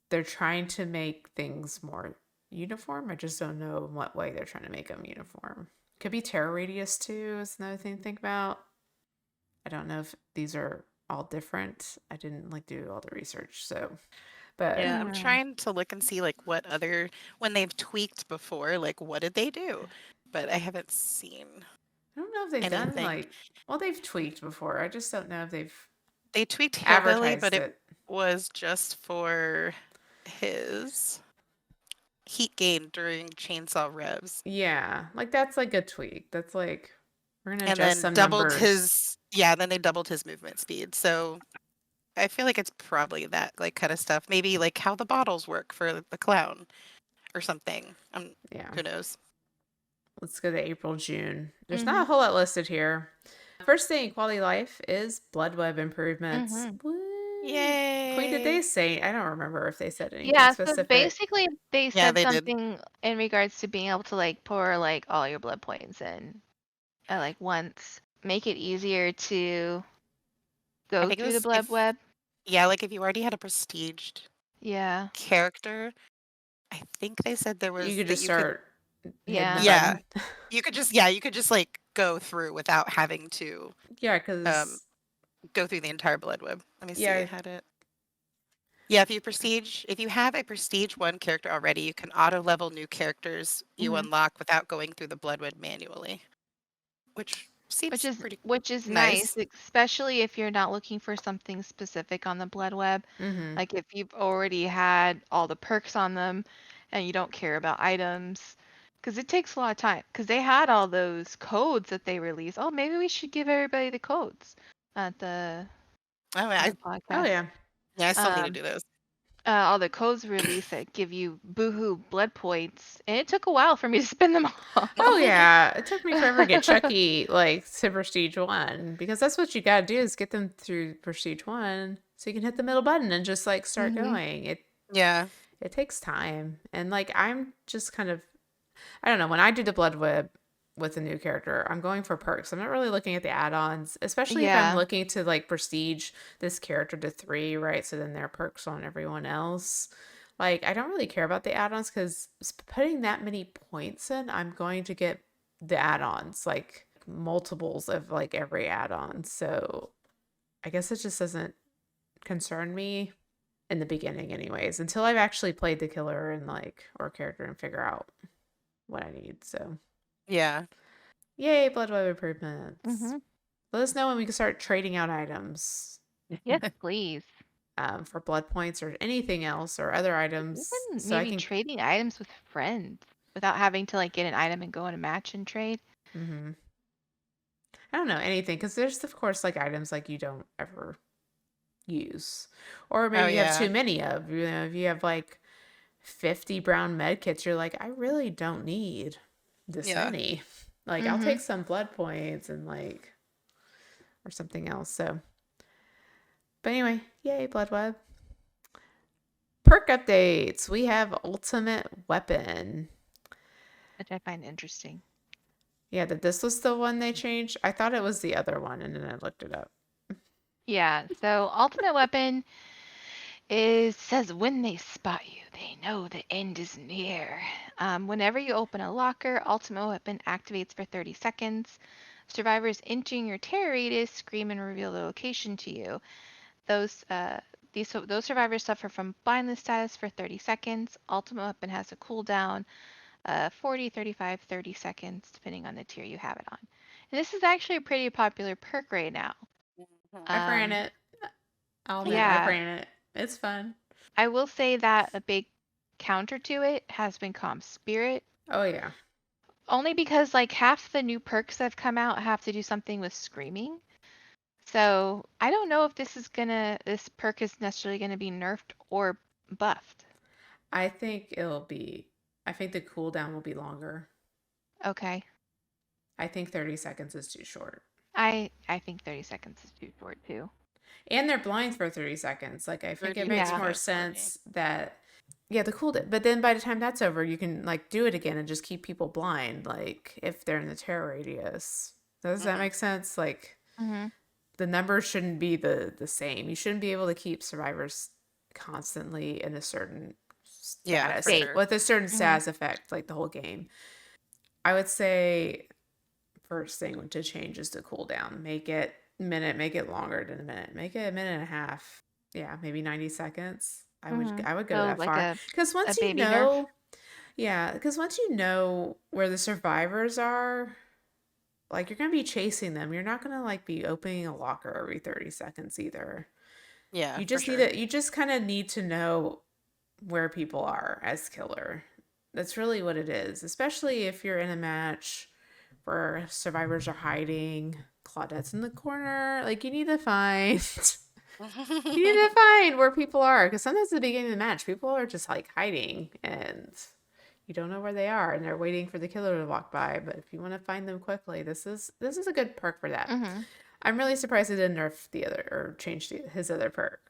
they're trying to make things more uniform. I just don't know in what way they're trying to make them uniform. Could be terror radius too. Is another thing to think about. I don't know if these are all different. I didn't like do all the research, so but Yeah, I'm Hmm. trying to look and see like what other when they've tweaked before, like what did they do? But I haven't seen I don't know if they've done anything. like well, they've tweaked before. I just don't know if they've They tweaked Hillbilly, but advertised it it. was just for his heat gain during chainsaw revs. Yeah, like that's like a tweak. That's like we're gonna And adjust then some doubled numbers. his yeah, then they doubled his movement speed. So I feel like it's probably that like kind of stuff. Maybe like how the bottles work for the clown or something. Yeah. Who knows? Let's go to April, June. There's not Hmm. a whole lot listed here. First thing in quality life is blood web improvements. Hmm. Woo! Queen, did they Yay. say? I don't remember if they said anything Yeah, so specific. basically they Yeah, said they did. something in regards to being able to like pour like all your blood points in at like once. Make it easier to I go think it through the was blood if web. yeah, like if you already had a prestiged Yeah. character, I think they said there You was could that just you could start hitting the Yeah. yeah, button. you could just like go through without having to Yeah, um because go through the entire blood web. Let me see. I yeah, had it. Yeah, if you have a prestige 1 character already, you can auto level new characters you Hmm. unlock without going through the blood web manually, which Which seems is pretty which is nice, nice. especially if you're not looking for something specific on the blood web. mm-hmm. Like if you've already had all the perks on them and you don't care about items. Because it takes a lot of time. Because they had all those codes that they released. Oh, maybe we should give everybody the codes at the Oh, on I the Oh podcast. yeah. yeah, I still need to Um, do those. all the codes released that give you boohoo blood points, and it took a while for me to spend them Oh all. yeah. It took me forever to get Chucky like to Prestige 1 because that's what you gotta do is get them through Prestige 1 so you can hit the middle button and just like start Hmm. going. It Yeah. it takes time. And like I'm just kind of I don't know. When I do the blood web with a new character, I'm going for perks. I'm not really looking at the add-ons, especially if I'm Yeah. looking to like prestige this character to 3, right? So then there are perks on everyone else. Like, I don't really care about the add-ons because putting that many points in, I'm going to get the add-ons, like multiples of like every add-on. So I guess it just doesn't concern me in the beginning, anyways, until I've actually played the killer and like or character and figure out what I need. So Yeah. yay, blood web improvements. Mm-hmm. Let us know when we can start trading out items Yes, please. for blood points or anything else or other items, Even so I maybe can. trading items with friends without having to like get an item and go in a match and trade. Hmm. I don't know anything because there's of course like items like you don't ever use, or Oh maybe you have yeah. too many of. You know, if you have like 50 brown med kits, you're like, I really don't need this Yeah. many. Like, I'll Mm-hmm. take some blood points and like or something else. So, but anyway, yay, blood web. Perk updates. We have ultimate weapon. Which I find interesting. Yeah, that this was the one they changed. I thought it was the other one, and then I looked it up. Yeah, so ultimate weapon is says when they spot you, they know the end is near. Whenever you open a locker, ultimate weapon activates for 30 seconds. Survivors entering your terror radius scream and reveal the location to you. Those those survivors suffer from blindness status for 30 seconds. Ultimate weapon has a cooldown 40, 35, 30 seconds, depending on the tier you have it on. And this is actually a pretty popular perk right now. Mhm. I've ran Um, it. I'll admit, I've yeah, ran it. It's fun. I will say that a big counter to it has been Calm Spirit. Oh yeah. Only because like half the new perks that have come out have to do something with screaming. So I don't know if this perk is necessarily gonna be nerfed or buffed. I think it'll be. I think the cooldown will be longer. Okay. I think 30 seconds is too short. I think 30 seconds is too short too. And they're blind for 30 seconds. Like, I think it 30, makes Yeah. more 35, 40. sense that, yeah, the cool, but then by the time that's over, you can like do it again and just keep people blind, like if they're in the terror radius. Does that Mhm. make sense? Like, Mm-hmm. the numbers shouldn't be the same. You shouldn't be able to keep survivors constantly in a certain Yeah, for status State. sure. with a certain Mm-hmm. status effect, like the whole game. I would say first thing to change is the cooldown. Make it minute, make it longer than a minute. Make it a minute and a half. Yeah, maybe 90 seconds. Mm-hmm. I would go So that like far. Because a once you baby nerf. know, yeah, because once you know where the survivors are, like you're gonna be chasing them. You're not gonna like be opening a locker every 30 seconds either. Yeah, You for just need sure. to you just kind of need to know where people are as killer. That's really what it is, especially if you're in a match where survivors are hiding, Claudette's in the corner. Like you need to find you need to find where people are because sometimes at the beginning of the match, people are just like hiding and you don't know where they are and they're waiting for the killer to walk by. But if you want to find them quickly, this is a good perk for that. Mm-hmm. I'm really surprised they didn't nerf the other or change his other perk.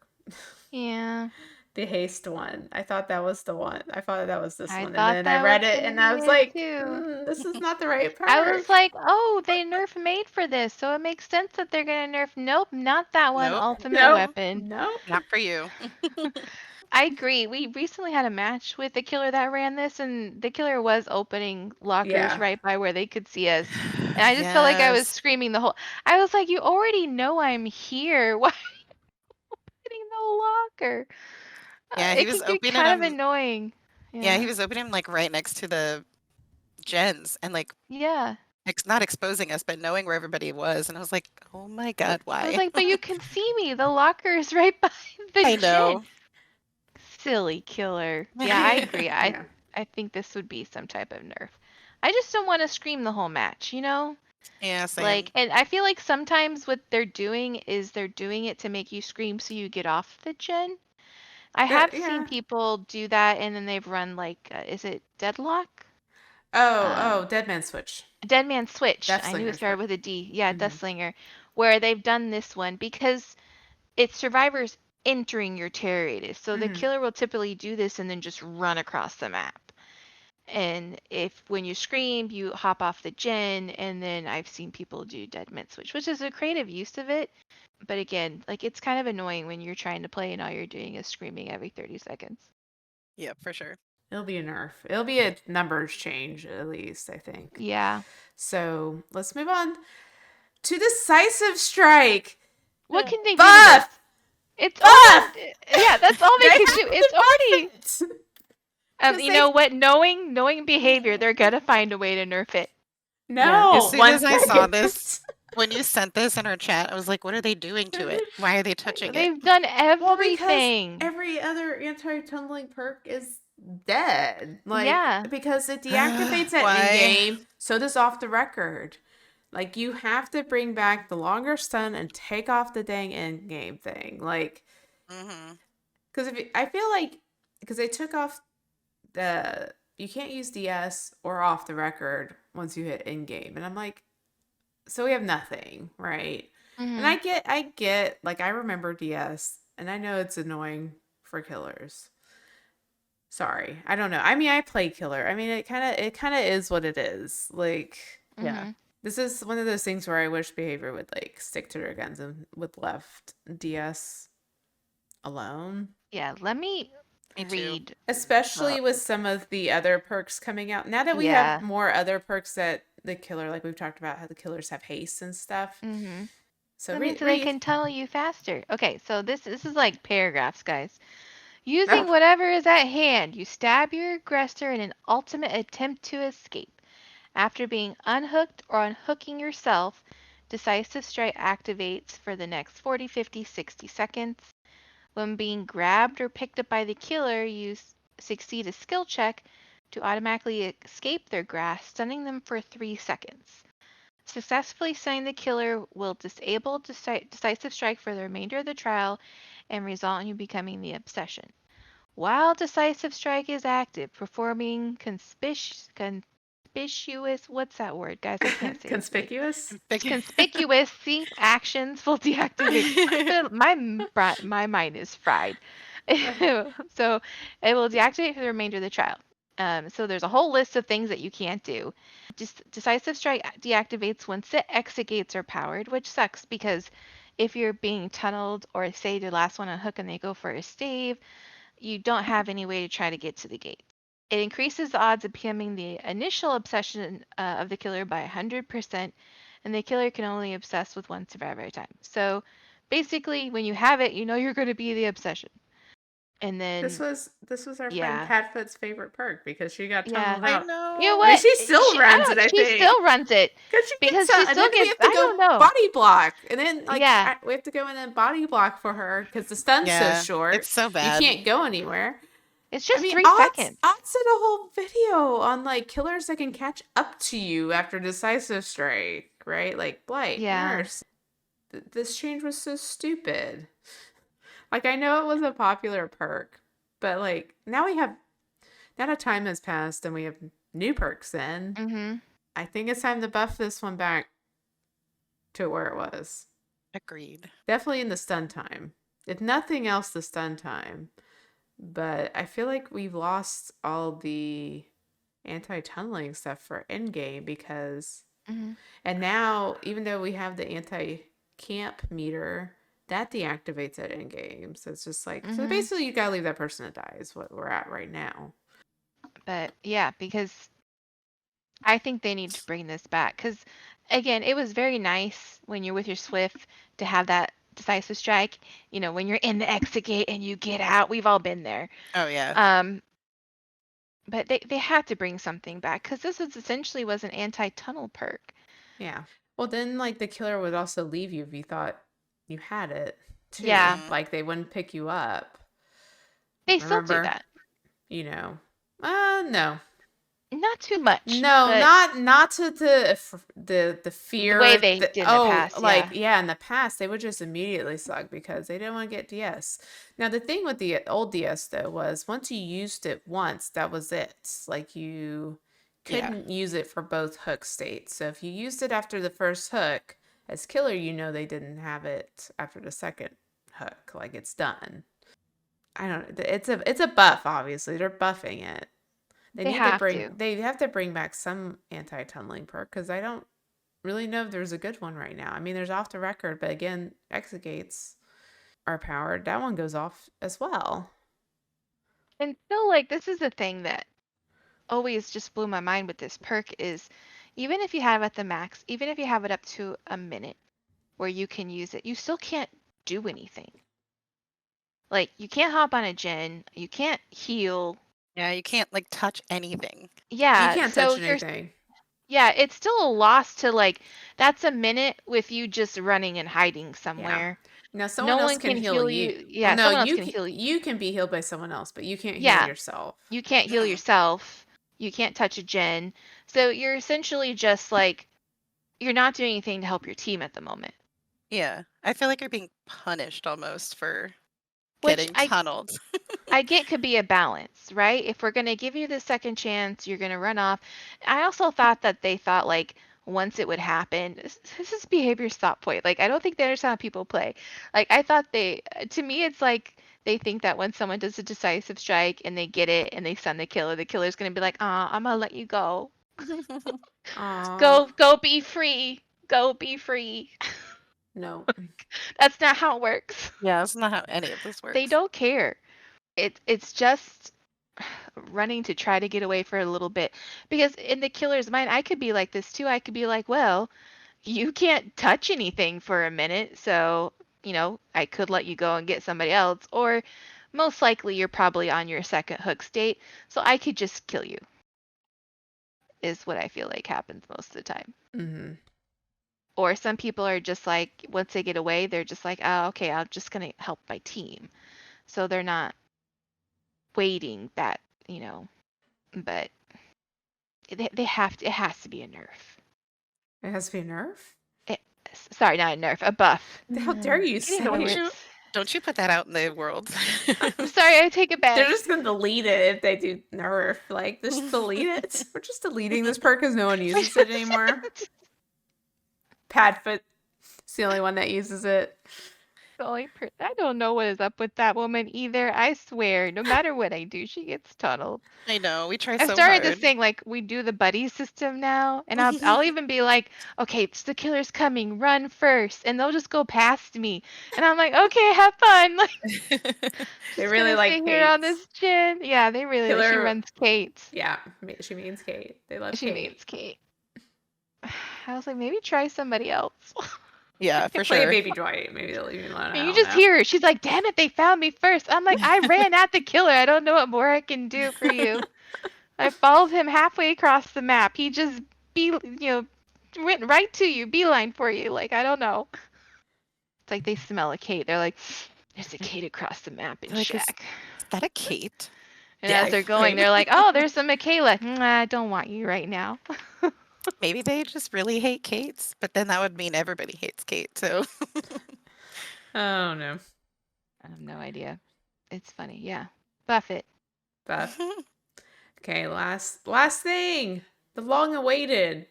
Yeah. The haste one. I thought that was the one. I thought that was this I one. And thought then I that was read it gonna and I be was it like, too. this is not the right I was perk. like, oh, they nerf made for this, so it makes sense that they're gonna nerf. Nope, not that one. Nope. Ultimate Nope. weapon. Nope. Not for you. I agree. We recently had a match with the killer that ran this, and the killer was opening lockers Yeah. right by where they could see us. And I just felt like I was Yes. screaming the whole. I was like, you already know I'm here. Why are you opening the locker? Yeah, he It was can get opening kind of them. annoying. Yeah, he Yeah. was opening them like right next to the gens and like Yeah. not exposing us, but knowing where everybody was. And I was like, oh my God, I was why? like, but you can see me. The locker is right behind the I gen. know. Silly killer. Yeah, I agree. Yeah. I think this would be some type of nerf. I just don't want to scream the whole match, you know? Yeah, Like, same. and I feel like sometimes what they're doing is they're doing it to make you scream so you get off the gen. I have seen Yeah. people do that and then they've run like, is it Deadlock? Oh, Um, Dead Man Switch. Dead Man Switch. Death I knew it Slinger's started perk. with a D. Yeah, Mm-hmm. Deathslinger, where they've done this one because it's survivors entering your terror radius. So the Mm-hmm. killer will typically do this and then just run across the map. And if when you scream, you hop off the gen, and then I've seen people do dead mid switch, which is a creative use of it. But again, like it's kind of annoying when you're trying to play and all you're doing is screaming every 30 seconds. Yeah, for sure. It'll be a nerf. It'll be a numbers change, at least, I think. Yeah. So let's move on to Decisive Strike. What can they do to this? Buff! It's Buff! already, yeah, that's all they They can have do. to It's buff already, it! 'Cause you they- know what? Knowing behavior, they're gonna find a way to nerf it. No, As soon one as I saw second. this, when you sent this in our chat, I was like, what are they doing to it? Why are they touching it? They've done Well, because everything. every other anti-tunneling perk is dead. Like, Yeah. because it deactivates at Why? in-game, so does off the record. Like, you have to bring back the longer stun and take off the dang in-game thing. Like, Mm-hmm. because I feel like, because they took off you can't use DS or off the record once you hit in-game. And I'm like, so we have nothing, right? And I get, like, I remember DS, and I know it's annoying for killers. Sorry, I don't know. I mean, I play killer. I mean, it kind of is what it is. Like, Yeah. this is one of those things where I wish behavior would like stick to their guns and would left DS alone. Yeah. Let me Me too. read. Especially with some of the other perks coming out. Now that we have more other perks that the killer, like we've talked about how the killers have haste and stuff. Mm-hmm. So, I mean, so they can tunnel you faster. Okay, so this is like paragraphs, guys. Using whatever is at hand, you stab your aggressor in an ultimate attempt to escape. After being unhooked or unhooking yourself, Decisive Strike activates for the next 40, 50, 60 seconds. When being grabbed or picked up by the killer, you succeed a skill check to automatically escape their grasp, stunning them for 3 seconds. Successfully stunning the killer will disable Decisive Strike for the remainder of the trial and result in you becoming the obsession. While Decisive Strike is active, performing conspicuous, what's that word, guys? I can't say conspicuous. Conspicuous actions will deactivate. My mind is fried. So it will deactivate for the remainder of the trial. So there's a whole list of things that you can't do. Decisive Strike deactivates once the exit gates are powered, which sucks because if you're being tunneled or say the last one on hook and they go for a stave, you don't have any way to try to get to the gate. It increases the odds of becoming the initial obsession of the killer by 100%, and the killer can only obsess with one survivor at a time. So basically, when you have it, you know you're going to be the obsession. And then this was our friend Catfoot's favorite perk because she got tunneled I out. know. You know what? I mean, she still runs it. I think she still runs it because she still gets. I don't know. Body block, and then we have to go in and body block for her because the stun's so short. It's so bad. You can't go anywhere. It's just 3 seconds. Odds did a whole video on like killers that can catch up to you after Decisive Strike, right? Like Blight, Nurse. This change was so stupid. Like, I know it was a popular perk, but like now that time has passed and we have new perks in. Mm-hmm. I think it's time to buff this one back to where it was. Agreed. Definitely in the stun time. If nothing else, the stun time. But I feel like we've lost all the anti-tunneling stuff for endgame because... And now, even though we have the anti-camp meter, that deactivates at endgame. So it's just like... So basically, you gotta leave that person to die is what we're at right now. But yeah, because I think they need to bring this back. Because, again, it was very nice when you're with your Swift to have that Decisive Strike, you know, when you're in the exit gate and you get out. We've all been there. Oh yeah. But they had to bring something back because this essentially was an anti-tunnel perk. Yeah. Well, then like the killer would also leave you if you thought you had it too. Yeah. Like they wouldn't pick you up. They still do that. You know. No. Not too much. No, not to the fear. The way they did in the past. Like, in the past, they would just immediately slug because they didn't want to get DS. Now, the thing with the old DS, though, was once you used it once, that was it. Like, you couldn't use it for both hook states. So, if you used it after the first hook, as killer, you know they didn't have it after the second hook. Like, it's done. I don't know. It's a buff, obviously. They're buffing it. They They need to have bring to. they have to bring back some anti-tunneling perk because I don't really know if there's a good one right now. I mean, there's off the record, but again, exit gates are powered. That one goes off as well. And still, like, this is the thing that always just blew my mind with this perk is even if you have it at the max, even if you have it up to a minute where you can use it, you still can't do anything. Like, you can't hop on a gen, you can't heal. Yeah, you can't like touch anything. You Yeah, can't so touch you're, anything. yeah, it's still a loss to, like, that's a minute with you just running and hiding Yeah. somewhere. Now No someone else one can can heal heal you. you. Well, Yeah, no, someone else can heal you. you can be healed by someone else, but you can't heal Yeah, yourself. you can't heal Mm. yourself. You can't touch a gen. So you're essentially just like, you're not doing anything to help your team at the moment. Yeah, I feel like you're being punished almost for Which getting tunneled. I get could be a balance, right? If we're going to give you the second chance, you're going to run off. I also thought that they thought like once it would happen, this is behavior stop point. Like I don't think they understand how people play. Like I thought to me, it's like they think that when someone does a decisive strike and they get it and they stun the killer's going to be like, I'm going to let you go. Aw. Go be free. Go be free. No. That's not how it works. Yeah, that's not how any of this They works. don't care. It's just running to try to get away for a little bit because in the killer's mind I could be like this too. I could be like, well, you can't touch anything for a minute, so I could let you go and get somebody else, or most likely you're probably on your second hook state, so I could just kill you, is what I feel like happens most of the time. Mm-hmm. Or some people are just like, once they get away, they're just like, oh, okay, I'm just gonna help my team, so they're not waiting that, but they have to. It has to be a nerf. It has to be a nerf? It, Sorry, not a nerf, a buff. How dare you Getting the say Don't it? you words. don't you put that out in the world. I'm sorry, I take it They're back. just gonna delete it if they do nerf. Like, just delete it. We're just deleting this perk because no one uses it anymore. Padfoot's the only one that uses it. I don't know what is up with that woman either. I swear, no matter what I do, she gets tunneled. I know, we try I've so started this hard. thing like we do the buddy system now, and I'll even be like, okay, it's the killer's coming, run first, and they'll just go past me, and I'm like, okay, have fun. Like, They just really gonna like sit here on Kate's. this chin. Yeah, they really like. She Killer, runs Kate's. yeah, she means Kate. They love She Kate. means Kate. I was like, maybe try somebody else. Yeah, They for play sure. Baby Dwight. Maybe they'll leave me alone. And I you don't just know. hear her. She's like, damn it, they found me first. I'm like, I ran at the killer. I don't know what more I can do for you. I followed him halfway across the map. He just went right to you, beeline for you. Like, I don't know. It's like they smell a Kate. They're like, there's a Kate across the map in They're like, Shack. is that a Kate? And Yeah, as I they're going, think they're like, oh, there's a Michaela. I don't want you right now. maybe they just really hate Kates, but then that would mean everybody hates Kate, so Oh no. I have no idea. It's funny. Yeah. Buff it. Buff. Okay, last thing. The long awaited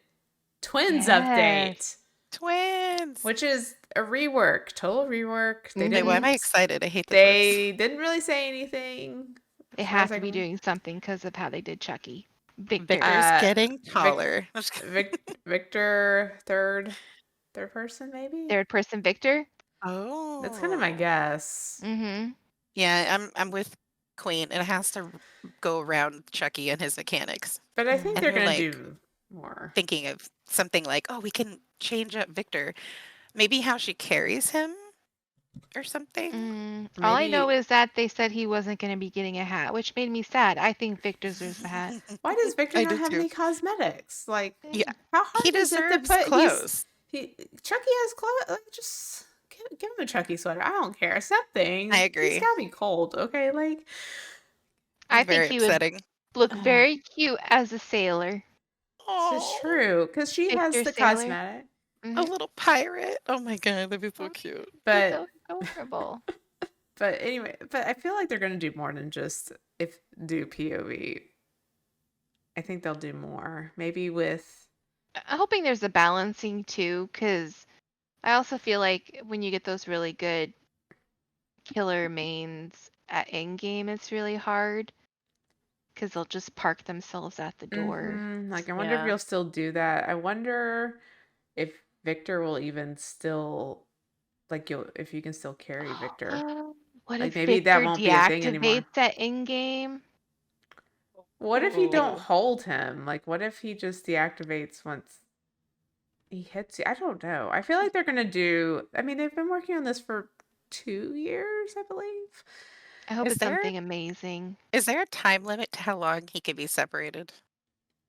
Twins Yes. update. twins. Which is a rework, total rework. They Okay, why am I Mhm. excited? I hate the twins. They didn't really say anything. They As far as have I to be can. doing something because of how they did Chucky. Victor. Victor's getting Vic, taller. I'm just kidding. Victor, third person maybe. Third person Victor. That's kind of my Oh. guess. Mm-hmm. Yeah, I'm with Queen. It has to go around Chucky and his mechanics. But I think And they're they're gonna like do more. thinking of something like, oh, we can change up Victor. Maybe how she carries him or something. All I know Maybe. is that they said he wasn't going to be getting a hat, which made me sad. I think Victor deserves the hat. Why does Victor I not do have too. any cosmetics? Like, Yeah, how he hard is it to deserves put? clothes. Chucky has clothes. Like, just give him a Chucky sweater. I don't care. Something. I He's agree. gotta be cold. Okay, like. I It's think very he would upsetting. look Oh, very cute as a sailor. this is Oh, true because she has Victor the sailor. cosmetic. a Mm-hmm. little pirate. Oh my god, that'd be so cute. He's But so adorable. anyway, but I feel like they're gonna do more than just do POV. I think they'll do more. Maybe with I'm hoping there's a balancing too, because I also feel like when you get those really good killer mains at end game, it's really hard. because they'll just park themselves at the door. Like, I wonder if Yeah. you'll still do that. I wonder if Victor will even still, like, if you can still carry Victor. What Like, if maybe that Victor won't be a thing anymore. deactivates at in-game? What if you don't Ooh. hold him? Like, what if he just deactivates once he hits you? I don't know. I feel like they're gonna do. I mean, they've been working on this for 2 years, I believe. I hope Is it's there something amazing. is there a time limit to how long he can be separated?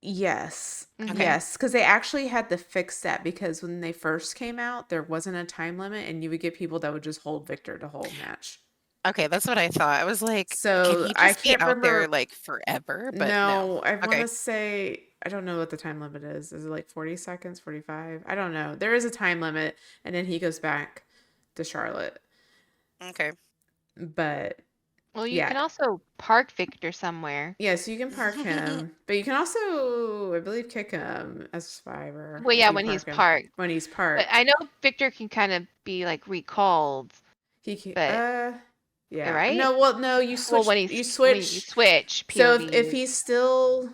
Yes, Okay. yes, because they actually had to fix that because when they first came out, there wasn't a time limit, and you would get people that would just hold Victor the whole match. Okay, that's what I thought. I was like, can So he I just be can't out there remember. like forever? But no. No, I want Okay. to say I don't know what the time limit is. Is it like 40 seconds, 45? I don't know. There is a time limit, and then he goes back to Charlotte. Okay. But Well, you yeah, can also park Victor somewhere. yeah. So you can park him, but you can also, I believe, kick him as a survivor Well, if yeah, you when he's park him parked. when he's But I parked. know Victor can kind of be like recalled, He can, but yeah. right? No, well, no. You Well, switch. when You you switch. switch So if POVs. he's still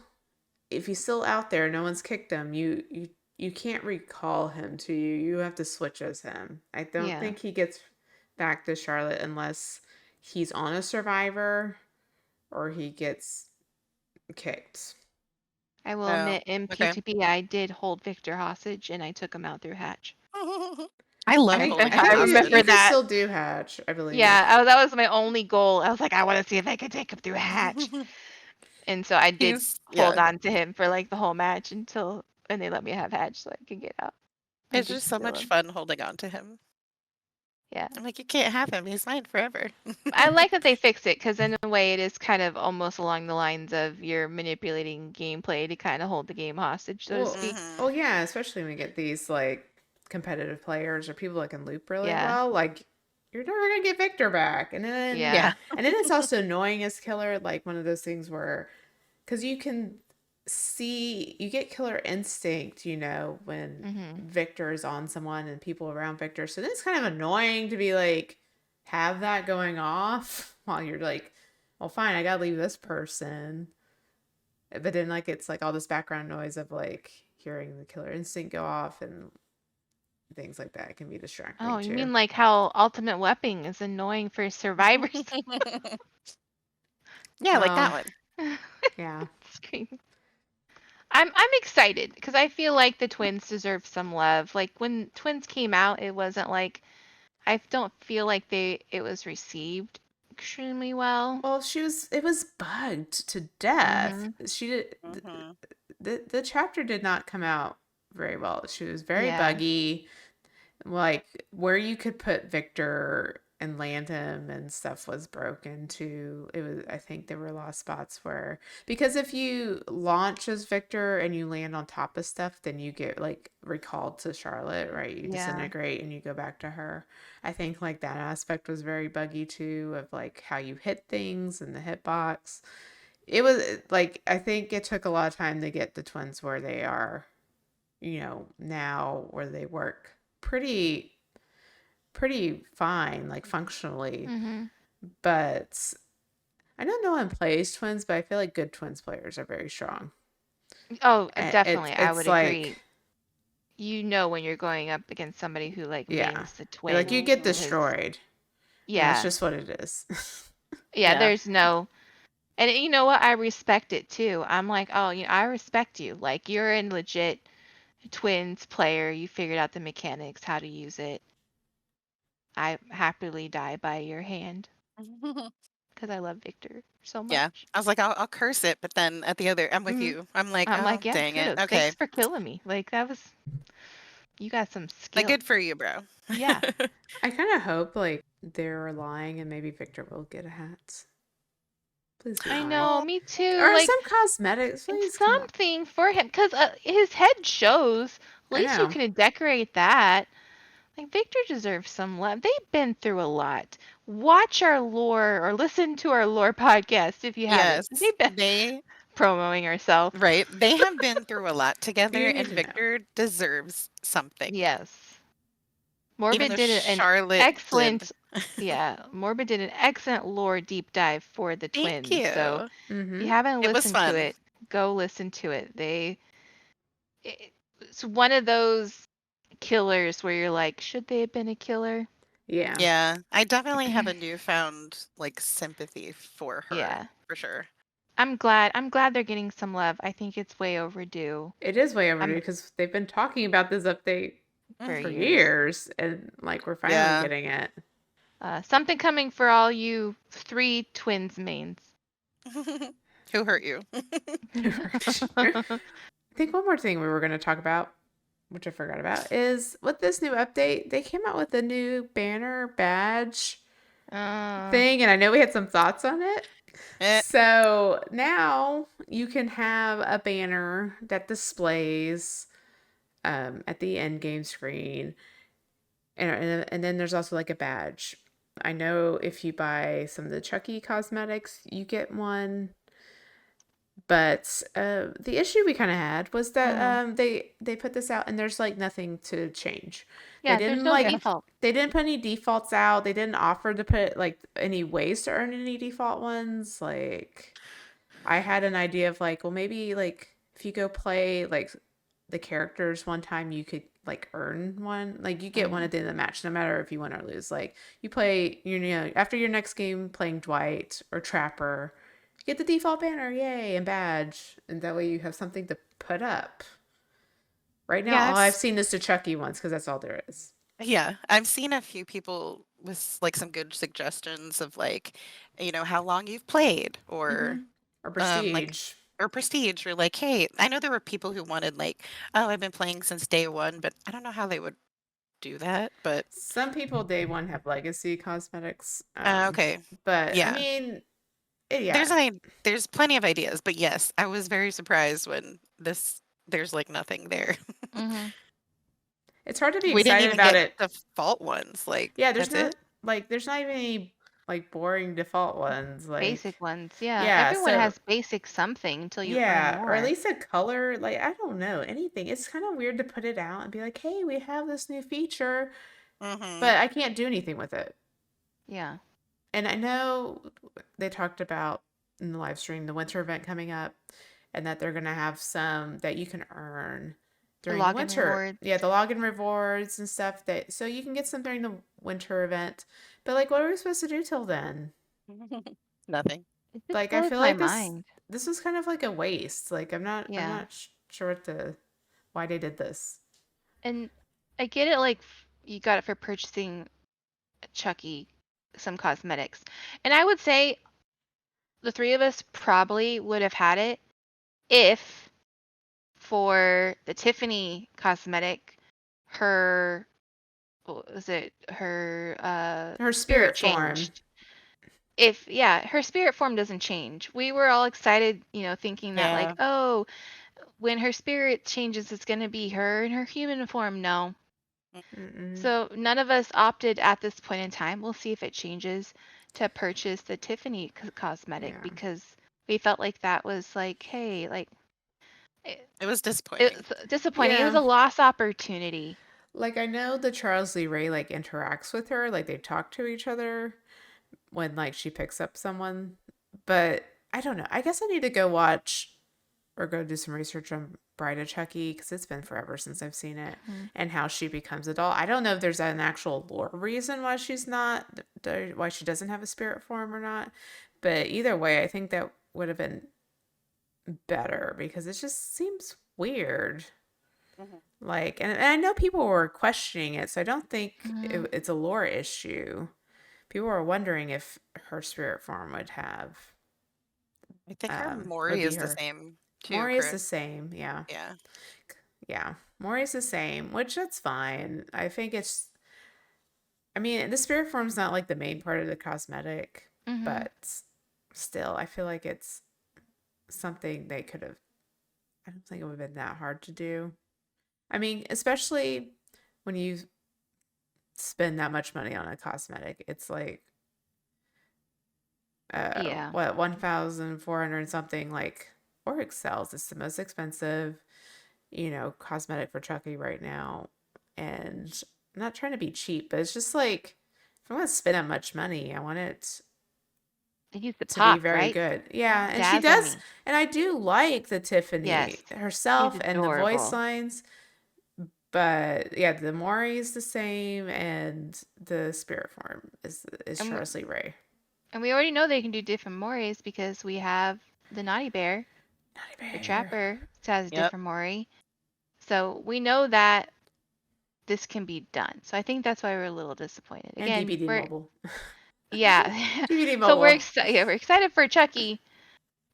out there, no one's kicked him. You can't recall him to you. You have to switch as him. I don't Yeah. think he gets back to Charlotte unless he's on a survivor or he gets kicked. I will Oh, admit in okay. PTB I did hold Victor hostage and I took him out through hatch. I love I holding I him think I you remember hostage. can that. still do hatch, I believe. Yeah, that was my only goal. I was like, I want to see if I could take him through hatch. And so I did hold Yeah. on to him for like the whole match and they let me have hatch so I could get out and It's just just so kill much him. fun holding on to him. Yeah. I'm like, you can't have him. He's mine forever. I like that they fixed it because in a way it is kind of almost along the lines of you're manipulating gameplay to kind of hold the game hostage, so to Well, speak. Hmm. oh yeah, especially when we get these like competitive players or people that can loop really Yeah. well. Like you're never gonna get Victor back, and then Yeah. Yeah. it's also annoying as killer. Like one of those things where because you can see you get killer instinct, when Mhm. Victor is on someone and people around Victor. So then it's kind of annoying to be like have that going off while you're like, well, fine, I gotta leave this person. But then like it's like all this background noise of like hearing the killer instinct go off and things like that can be Oh, distracting you too. mean like how Ultimate Weapon is annoying for survivors? Yeah, like that Well, one. yeah. Scream. I'm excited because I feel like the twins deserve some love. Like when twins came out, it wasn't like I don't feel like it was received extremely well. Well, it was bugged to death. Mhm. She did Hmm. the chapter did not come out very well. She was very Yeah. buggy. Like where you could put Victor and land him and stuff was broken too. I think there were a lot of spots where because if you launch as Victor and you land on top of stuff, then you get like recalled to Charlotte, right? You Yeah. disintegrate and you go back to her. I think like that aspect was very buggy too of like how you hit things and the hitbox. It was like I think it took a lot of time to get the twins where they are, now where they work pretty fine, like functionally. Mhm. But I know no one plays twins, but I feel like good twins players are very strong. Oh, It's definitely. I it's would like agree. You know when you're going up against somebody who like yeah, mains the like you twins get because destroyed, and that's yeah. just what it is. Yeah, Yeah. there's no and you know what? I respect it too. I'm like, "Oh, I respect you. Like you're a legit twins player. You figured out the mechanics, how to use it. I happily die by your hand because I love Victor so Yeah. much." I was like, I'll curse it, but then at the other, I'm with Mhm. you. I'm like, I'm oh, like, "Yeah, dang it. kudos. Okay. Thanks for killing me." Like that was you got some Like, skill. good for you, bro. Yeah. I kind of hope like they're relying and maybe Victor will get a hat. Please be I kind. know, Oh, me too. Or Like some cosmetics. it's Please come on. something for him because his head shows. At I least you know. can decorate that. Like Victor deserves some love. They've been through a lot. Watch our lore or listen to our lore podcast if you haven't. yes. They've been They, promoting ourselves. right. They have been through a lot together, You need and to know. Victor deserves something. Yes. Even Morbid though did an Charlotte did. excellent, yeah, Morbid did an excellent lore deep dive for the Thank twins. So you. if Mm-hmm. you haven't It was listened to fun. it, go listen to it. It's one of those killers where you're like, should they have been a killer? Yeah. Yeah, I definitely have a newfound like sympathy for her, Yeah. for sure. I'm glad they're getting some love. I think it's way overdue. It is way overdue I'm because they've been talking about this update for for Hmm. years. years, and like we're finally Yeah. getting it. Something coming for all you 3 twins mains. Who hurt you? I think one more thing we were going to talk about, which I forgot about, is with this new update, they came out with a new banner badge uh, thing, and I know we had some thoughts on it. Eh, So now you can have a banner that displays at the end game screen, and then there's also like a badge. I know if you buy some of the Chucky cosmetics, you get one. But the issue we kind of had was that mm. they put this out and there's like nothing to change. They Yeah, there's didn't no like default. they didn't put any defaults out. They didn't offer to put like any ways to earn any default ones. Like I had an idea of like, well, maybe like if you go play like the characters one time, you could like earn one. Like you get one Mm. at the end of the match, no matter if you win or lose. Like you play, you know, after your next game playing Dwight or Trapper, you get the default banner, yay, and badge, and that way you have something to put up. Right now, all I've yes. seen is the Chucky ones because that's all there is. Yeah, I've seen a few people with like some good suggestions of like, how long you've played Mm-hmm. or Or like Prestige. or prestige or like, hey, I know there were people who wanted like, oh, I've been playing since day one, but I don't know how they would do that, but Some people day one have legacy cosmetics, okay. but I Yeah. mean, yeah, There's plenty of ideas, but yes, I was very surprised when there's like nothing there. Mm-hmm. it's hard to be We didn't excited even about get it. default ones. Like Yeah, that's it. there's not even any like boring default ones. Basic Like ones. Yeah, yeah, everyone so has basic something until you earn yeah, or at more. least a color. Like I don't know anything. It's kind of weird to put it out and be like, hey, we have this new feature, Mhm. but I can't do anything with it. Yeah. And I know they talked about in the live stream the winter event coming up, and that they're gonna have some that you can earn The during the login winter. rewards. Yeah, the login rewards and stuff that so you can get some during the winter event. But like, what are we supposed to do till then? Nothing. It just Like, I blows feel my like this mind. this was kind of like a waste. Like, I'm Yeah. not sure what the why they did this. And I get it, like, you got it for purchasing Chucky some cosmetics. And I would say the 3 of us probably would have had it if for the Tiffany cosmetic, her, what was it? Her Her spirit spirit form. changed. If, yeah, her spirit form doesn't change. We were all excited, thinking that, like, Yeah. oh, when her spirit changes, it's going to be her in her human form. No. Mm-mm. So none of us opted at this point in time. We'll see if it changes to purchase the Tiffany cosmetic Yeah. because we felt like that was like, hey, like It was it disappointing. was disappointing. It was Yeah. a lost opportunity. Like I know the Charles Lee Ray like interacts with her, like they talk to each other when like she picks up someone, but I don't know. I guess I need to go watch or go do some research on Bride of Chucky because it's been forever since I've seen it Mhm. and how she becomes a doll. I don't know if there's an actual lore reason why she's not, why she doesn't have a spirit form or not, but either way, I think that would have been better because it just seems weird. Mhm. Like, and I know people were questioning it, so I don't think Mhm. it's a lore issue. People were wondering if her spirit form I think her would Mori be is the her. same too, Maury is the correct? same, yeah. Yeah. Yeah. Maury's the same, which that's fine. I think it's I mean, the spirit form's not like the main part of the cosmetic, Mhm. but still, I feel like it's something they could have I don't think it would have been that hard to do. I mean, especially when you spend that much money on a cosmetic, it's like Yeah. what 1,400 something like or excels. It's the most expensive, cosmetic for Chucky right now. And I'm not trying to be cheap, but it's just like if I'm gonna spend that much money, I want it They use the to be pop, very right? good. Yeah, and she Dazzle does, Me. and I do like the Yes. Tiffany She's herself and the voice adorable. lines, but yeah, the Maury is the same, and the spirit form is And Charles Lee Ray. we already know they can do different mores because we have the Naughty Bear, Naughty the Bear. Trapper has a Yep. different more. So we know that this can be done. So I think that's why we're a little disappointed. And Again, DBD we're Mobile. yeah. DBD So we're Mobile. excited. Yeah, we're excited for Chucky,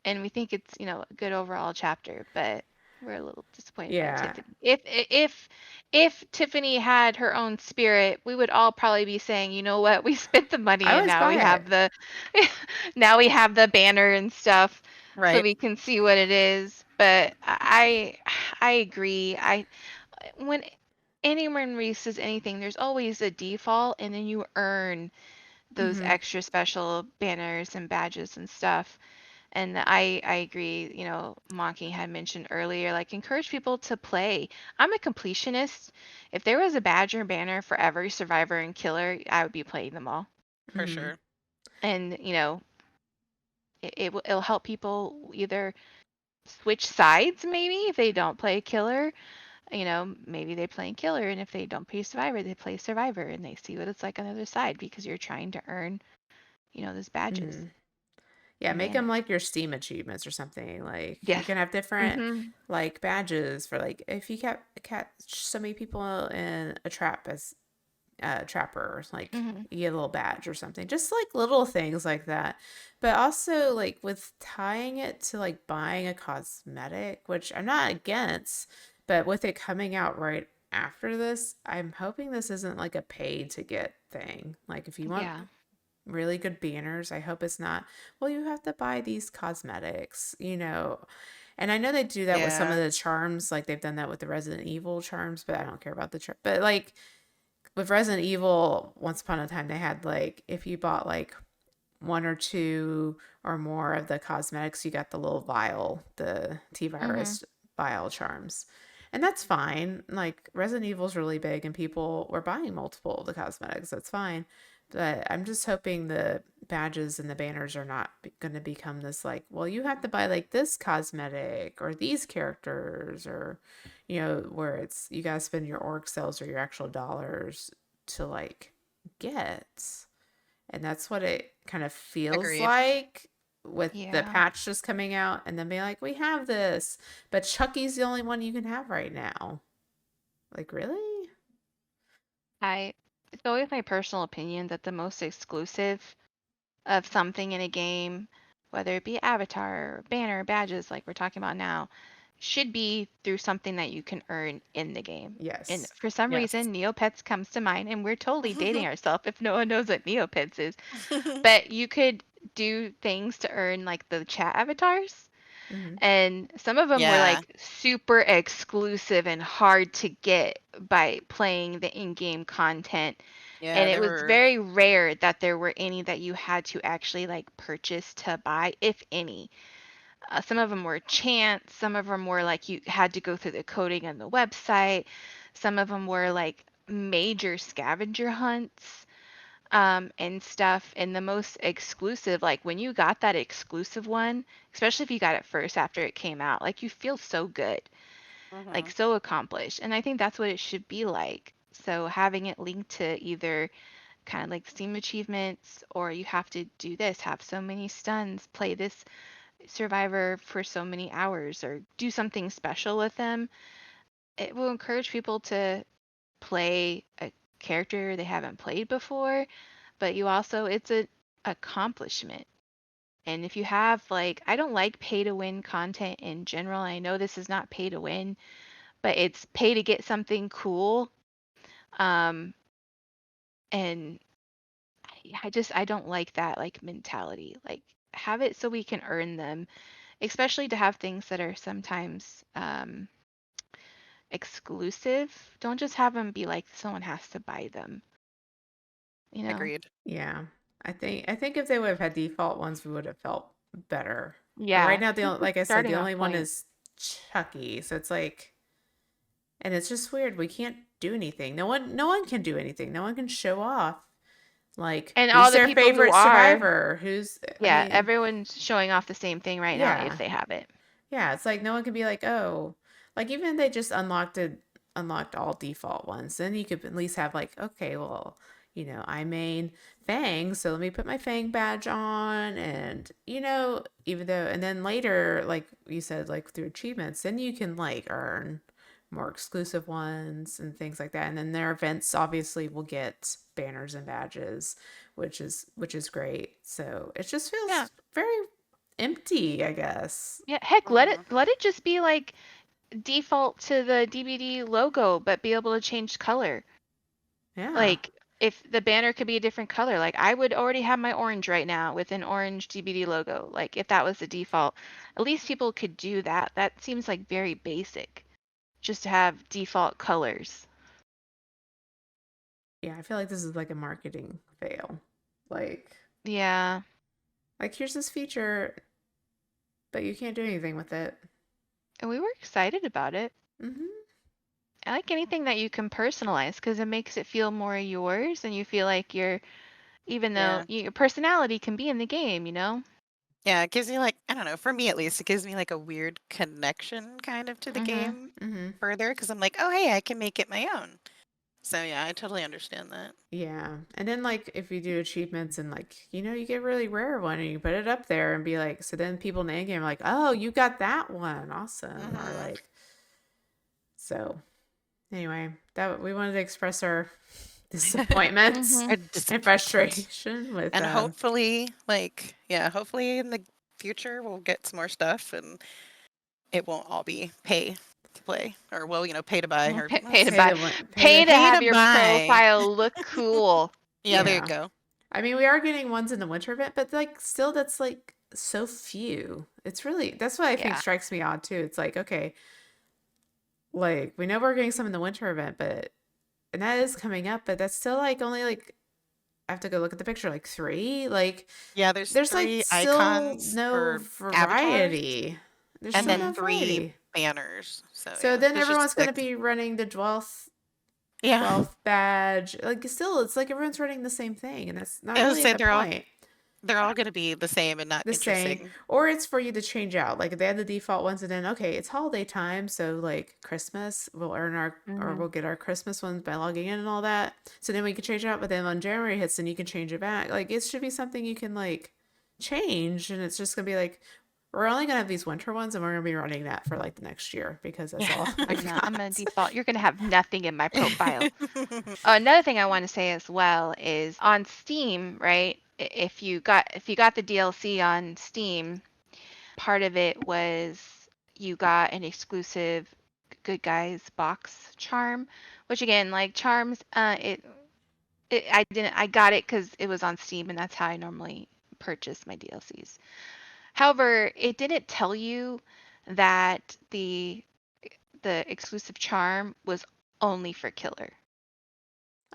and we think it's a good overall chapter, but we're a little disappointed by Yeah, Tiffany. If Tiffany had her own spirit, we would all probably be saying, you know what, we spent the money I and always now we buy it. have the now we have the banner and stuff so Right. we can see what it is. But I agree. When anyone releases anything, there's always a default, and then you earn those Hmm. extra special banners and badges and stuff. And I agree, Maki had mentioned earlier, like encourage people to play. I'm a completionist. If there was a badge or banner for every survivor and killer, I would be playing them all. For Hmm. sure. And, it'll help people either switch sides maybe if they don't play killer. Maybe they play killer, and if they don't play survivor, they play survivor and they see what it's like on the other side because you're trying to earn, those badges Hmm. Yeah, and make them banners. like your Steam achievements or something. Like you Yes. can have different Mhm. like badges for like if you catch so many people in a trap as a trapper, like Mhm. you get a little badge or something. Just like little things like that. But also like with tying it to like buying a cosmetic, which I'm not against, but with it coming out right after this, I'm hoping this isn't like a pay to get thing. Like if you want Yeah. really good banners. I hope it's not, well, you have to buy these cosmetics, you know. And I know they do that with some of Yeah. the charms, like they've done that with the Resident Evil charms, but I don't care about the charm. But like with Resident Evil, once upon a time, they had like, if you bought like one or two or more of the cosmetics, you got the little vial, the T Mhm. virus vial charms. And that's fine. Like Resident Evil's really big and people were buying multiple of the cosmetics. That's fine. But I'm just hoping the badges and the banners are not going to become this like, well, you have to buy like this cosmetic or these characters or, where it's you got to spend your orc cells or your actual dollars to like get. And that's what it kind of feels Agreed. like with the Yeah. patch just coming out and then being like, we have this, but Chucky's the only one you can have right now. Like, really? I It's always my personal opinion that the most exclusive of something in a game, whether it be avatar, or banner, badges like we're talking about now, should be through something that you can earn in the game. And Yes. for some Yes. reason, Neopets comes to mind, and we're totally dating ourselves if no one knows what Neopets is. But you could do things to earn like the chat avatars. Hmm. And some of them were Yeah. like super exclusive and hard to get by playing the in-game content. And Yeah, it there was were. very rare that there were any that you had to actually like purchase to buy, if any. Some of them were chance, some of them were like you had to go through the coding on the website, some of them were like major scavenger hunts and stuff. And the most exclusive, like when you got that exclusive one, especially if you got it first after it came out, like you feel so good, like Hmm. so accomplished. And I think that's what it should be like. So having it linked to either kind of like Steam achievements, or you have to do this, have so many stuns, play this survivor for so many hours, or do something special with them, it will encourage people to play a character they haven't played before. But you also, it's an accomplishment. And if you have like, I don't like pay to win content in general. I know this is not pay to win, but it's pay to get something cool. Um, and I don't like that like mentality. Like have it so we can earn them, especially to have things that are sometimes exclusive. Don't just have them be like someone has to buy them, you know? Agreed. Yeah. I think if they would have had default ones, we would have felt better. But right Yeah, now, it's a good like I said, the starting off only one point. is Chucky. So it's like, And it's just weird. We can't do anything. No one can do anything. No one can show off like And all who's the their people who favorite are, survivor? Who's I yeah, mean, everyone's showing off the same thing right now if yeah. they have it. Yeah, it's like no one can be like, "Oh, like even if they just unlocked all default ones, then you could at least have like, okay, well, I main Fang, so let me put my Fang badge on and even though and then later, like you said, like through achievements, then you can like earn more exclusive ones and things like that. And then their events obviously will get banners and badges, which is great. So it just Yeah. feels very empty, I guess. Yeah, heck, let it Mhm. let it just be like default to the DBD logo, but be able to change color. Yeah. Like if the banner could be a different color, like I would already have my orange right now with an orange DBD logo. Like if that was the default, at least people could do that. That seems like very basic, just to have default colors. Yeah, I feel like this is like a marketing fail. Like, Yeah, like here's this feature, but you can't do anything with it. and we were excited about it. Hmm. I like anything that you can personalize because it makes it feel more yours, and you feel like even though Yeah. your personality can be in the game, you know? Yeah, it gives me like, I don't know, for me at least, it gives me like a weird connection kind of to the Mm-hmm. game Hmm. further because I'm like, oh, hey, I can make it my own. So yeah, I totally understand that. Yeah. And then like if you do achievements and like, you get a really rare one and you put it up there and be like, so then people in the end game are like, oh, you got that one. Awesome. Or Hmm. like, so anyway, that we wanted to express our disappointment Mm-hmm. Or and disappointment. frustration with And hopefully, like, yeah, hopefully in the future we'll get some more stuff and it won't all be pay to play or well, pay to buy or Pay to pay buy, the one pay to pay have to your buy. profile look cool. Yeah, there you yeah. go. I mean, we are getting ones in the winter event, but like still that's like so few. It's really that's what I think Yeah. strikes me odd too. It's like, okay, like we know we're getting some in the winter event, but and that is coming up, but that's still like only like I have to go look at the picture, like three. Like Yeah, there's there's like three still icons no or avatars variety. There's and still then no three variety. banners. So So yeah, then there's just everyone's gonna six. be running the 12th Yeah. 12th badge. Like still it's like everyone's running the same thing, and that's not I would really say the point. they're all gonna be the same and not The same, interesting. or it's for you to change out, like they have the default ones and then okay, it's holiday time, so like Christmas we'll earn our or Mm-hmm. we'll get our Christmas ones by logging in and all that, so then we can change it out, but then when January hits then you can change it back. Like it should be something you can like change, and it's just gonna be like we're only gonna have these winter ones and we're gonna be running that for like the next year because that's all Yeah. we've I'm gonna got. default. You're gonna have nothing in my profile. Another thing I want to say as well is on Steam, right? If you got the DLC on Steam, part of it was you got an exclusive Good Guys box charm, which again, like charms, I got it because it was on Steam and that's how I normally purchase my DLCs. However, it didn't tell you that the exclusive charm was only for killer,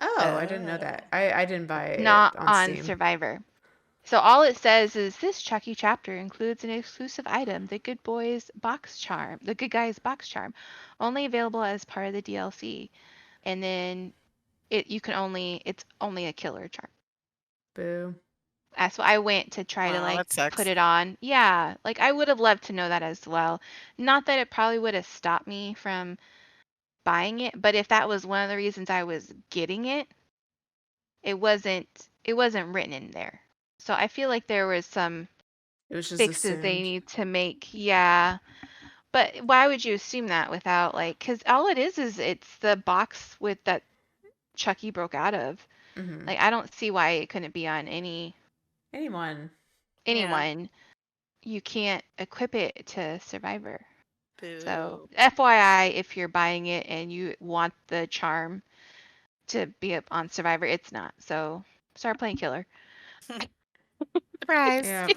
Oh, I didn't know that. Oh. I didn't buy it not on on Steam. Survivor. So all it says is this Chucky chapter includes an exclusive item, the Good Guys box charm, only available as part of the DLC. And then it's only a killer charm. Boo. That's why I went to try to Oh, like that put sucks. it on. Yeah, like I would have loved to know that as well. Not that it probably would have stopped me from buying it, but if that was one of the reasons I was getting it, it wasn't written in there. So I feel like there was some It was just fixes they assumed. need to make. Yeah. But why would you assume that without like cuz all it is it's the box with that Chucky broke out of. Hmm. Like I don't see why it couldn't be on Anyone. Yeah. anyone. You can't equip it to Survivor. So, Boo. FYI, if you're buying it and you want the charm to be up on Survivor, it's not. So, start playing Killer. Surprise. Yeah.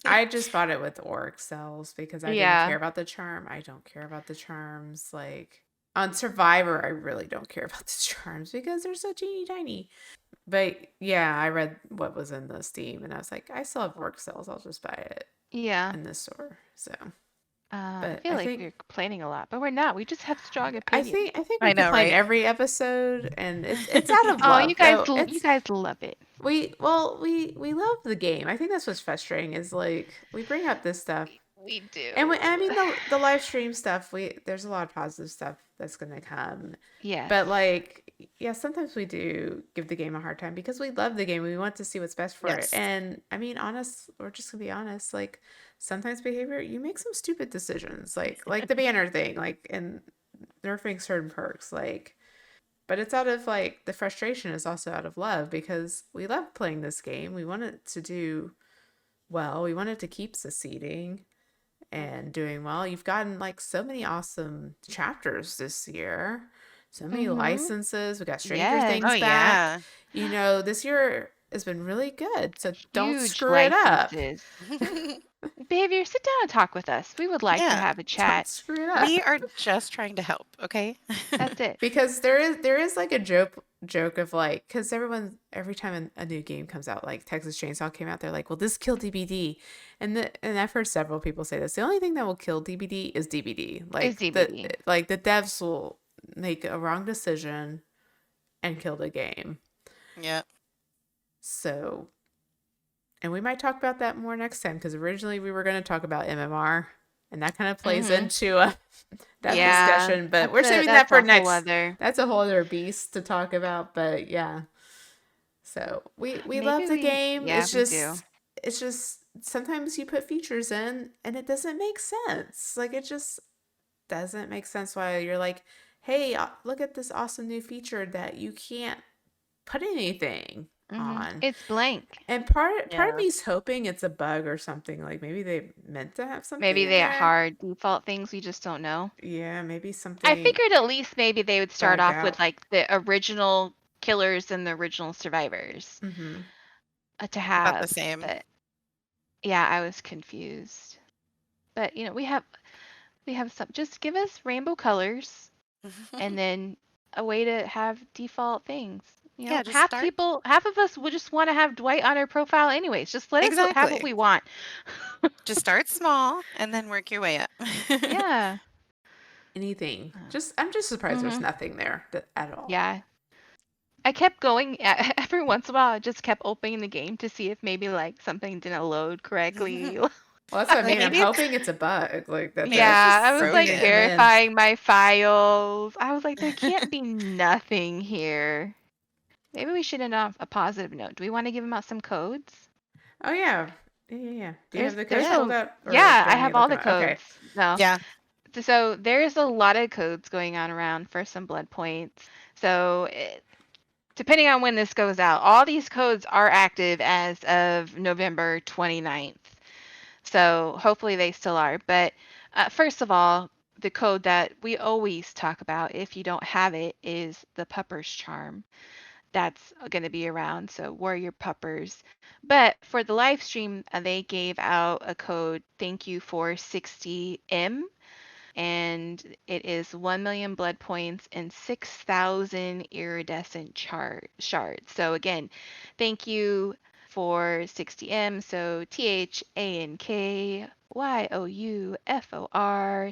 I just bought it with orc cells because I didn't Yeah. care about the charm. I don't care about the charms. Like on Survivor, I really don't care about the charms because they're so teeny tiny. But yeah, I read what was in the Steam and I was like, I still have orc cells. I'll just buy it Yeah. in this store. So I But feel I like think we're complaining a lot, but we're not. We just have strong I opinions. think I think we I know, complain right? every episode, and it's out of Oh, love though. you It's guys love it. we love the game. I think that's what's frustrating is like we bring up this stuff. We And I do. mean the live stream stuff, we there's a lot of positive stuff that's gonna come. Yes. But like yeah, sometimes we do give the game a hard time because we love the game. We want to see what's best for it. Yes. And I mean, honest, we're just gonna be honest, like sometimes behavior you make some stupid decisions. Like the banner thing, like and nerfing certain perks, like but it's out of like the frustration is also out of love because we love playing this game. We want it to do well. We want it to keep succeeding and doing well. You've gotten like so many awesome chapters this year, so many Mm-hmm. licenses. We got Stranger Yes. Oh Things back. yeah. This year has been really good. So don't Huge screw it up. licenses. Behavior, sit down and talk with us. We would like to Yeah. have a Don't chat. screw it We up. are just trying to help, okay? That's it. Because there is like a joke of like because every time a new game comes out like Texas Chainsaw came out they're like well this killed DBD and I've heard several people say this the only thing that will kill DBD is DBD Is DBD. like the devs will make a wrong decision and kill the game Yeah. so and we might talk about that more next time because originally we were going to talk about MMR and that kind of plays Mm-hmm. into that Yeah. discussion but we're saving that That's for a whole next other. that's a whole other beast to talk about but yeah so we Maybe love the we. game Yeah, we do. it's just sometimes you put features in and it doesn't make sense like it just doesn't make sense why you're like hey look at this awesome new feature that you can't put anything Mm-hmm. on It's blank. and part of Yeah. me's hoping it's a bug or something like maybe they meant to have something Maybe in they there hard default things we just don't know. yeah maybe I something figured at least maybe they would start bugged off with out like the original killers and the original survivors mm-hmm. to About the have, same. but yeah, I was confused. But we have some. Just give us rainbow colors and then a way to have default things. Yeah, just start. Half of us would just want to have Dwight on our profile anyways. Just let us have what Exactly. we want. Just start small and then work your way up. Yeah. anything I'm just surprised there's Mm-hmm. nothing there at all Yeah. I kept going every once in a while. I just kept opening the game to see if maybe like something didn't load correctly. well that's what I Like mean I'm maybe it's hoping it's a bug like that yeah, they're it's Yeah, just I was only like getting broken. them in verifying my files. I was like, there can't be nothing here. Maybe we should end off a positive note. Do we want to give them out some codes? oh yeah do you have the codes There's Yeah. pulled a up or yeah, do I I need have to all look the them up okay codes. No. Yeah. So there's a lot of codes going on around for some blood points. So depending on when this goes out, all these codes are active as of November 29th. So hopefully they still are. But first of all, the code that we always talk about, if you don't have it, is the Pupper's Charm. That's going to be around. So Warrior Puppers. But for the live stream, they gave out a code, thank you for 60M. And it is 1 million blood points and 6,000 iridescent shards. So again, thank you for 60M. So THANKYOUFOR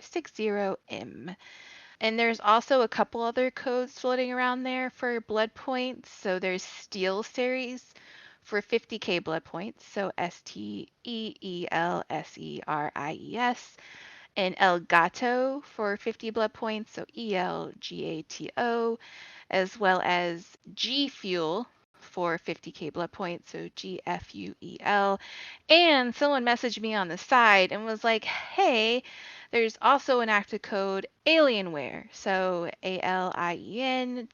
60M. And there's also a couple other codes floating around there for blood points. So there's Steel Series for 50k blood points. So STEELSERIES. And El Gato for 50 blood points. So ELGATO. As well as G Fuel for 50k blood points. So GFUEL. And someone messaged me on the side and was like, hey, there's also an active code Alienware. So ALIENWARE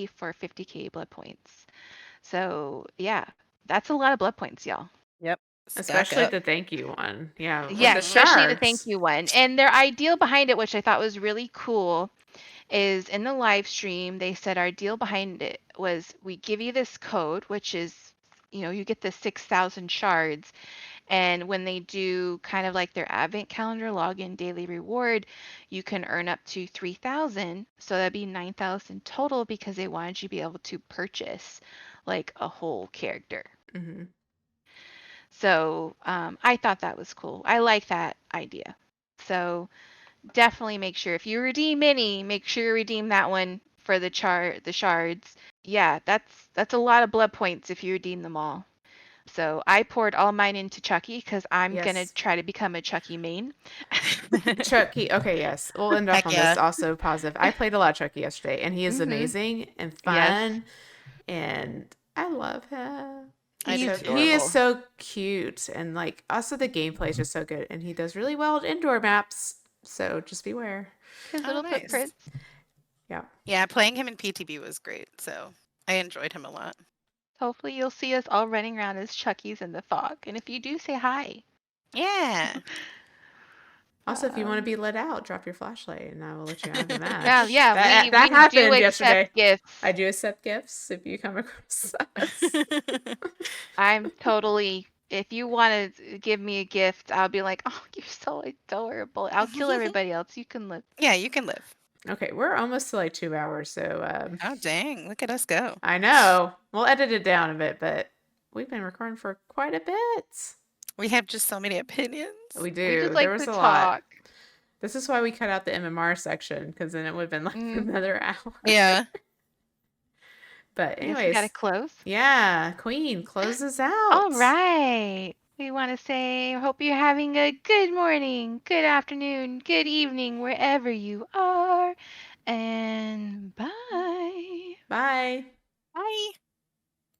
for 50k blood points. So yeah, that's a lot of blood points, y'all. Yep. Stack especially up. the thank you one yeah with Yeah, the Mhm. especially the thank shards you one. And their ideal behind it, which I thought was really cool, is in the live stream, they said our deal behind it was we give you this code, which is, you get the 6,000 shards. And when they do kind of like their advent calendar login daily reward, you can earn up to 3,000. So that'd be 9,000 total because they wanted you to be able to purchase like a whole character. mm-hmm. So I thought that was cool. I like that idea. So definitely make sure if you redeem any, make sure you redeem that one for the shards. Yeah, that's a lot of blood points if you redeem them all. So I poured all mine into Chucky because I'm gonna Yes. try to become a Chucky main. Chucky. Okay, yes. We'll end off Heck on this yeah. also positive. I played a lot of Chucky yesterday, and he is Mhm. amazing and Yes, fun, and I love him. I do he's too. He is adorable. so cute, and like also the gameplay is just so good, and he does really well at indoor maps. So just beware. His Oh, little nice. footprints. Yeah. Yeah, playing him in PTB was great, so I enjoyed him a lot. Hopefully you'll see us all running around as Chuckies in the fog. And if you do, say hi. Yeah. Also, if you want to Um, be let out, drop your flashlight, and I will let you out of the yeah, match. yeah, That we do happened yesterday. accept gifts. I do accept gifts if you come across us. I'm totally. If you want to give me a gift, I'll be like, oh, you're so adorable. I'll kill everybody else. You can live. Yeah, you can live. Okay, we're almost to like 2 hours, so Oh, dang. Look at us go. I know we'll edit it down a bit, but we've been recording for quite a bit. We have just so many opinions. We We do. just There like was to a lot. talk. This is why we cut out the MMR section because then it would have been like Mm, another hour. Yeah. But I guess we gotta anyways, close. yeah, Queen closes All out. right. We want to say, hope you're having a good morning, good afternoon, good evening, wherever you are. And bye. Bye. Bye.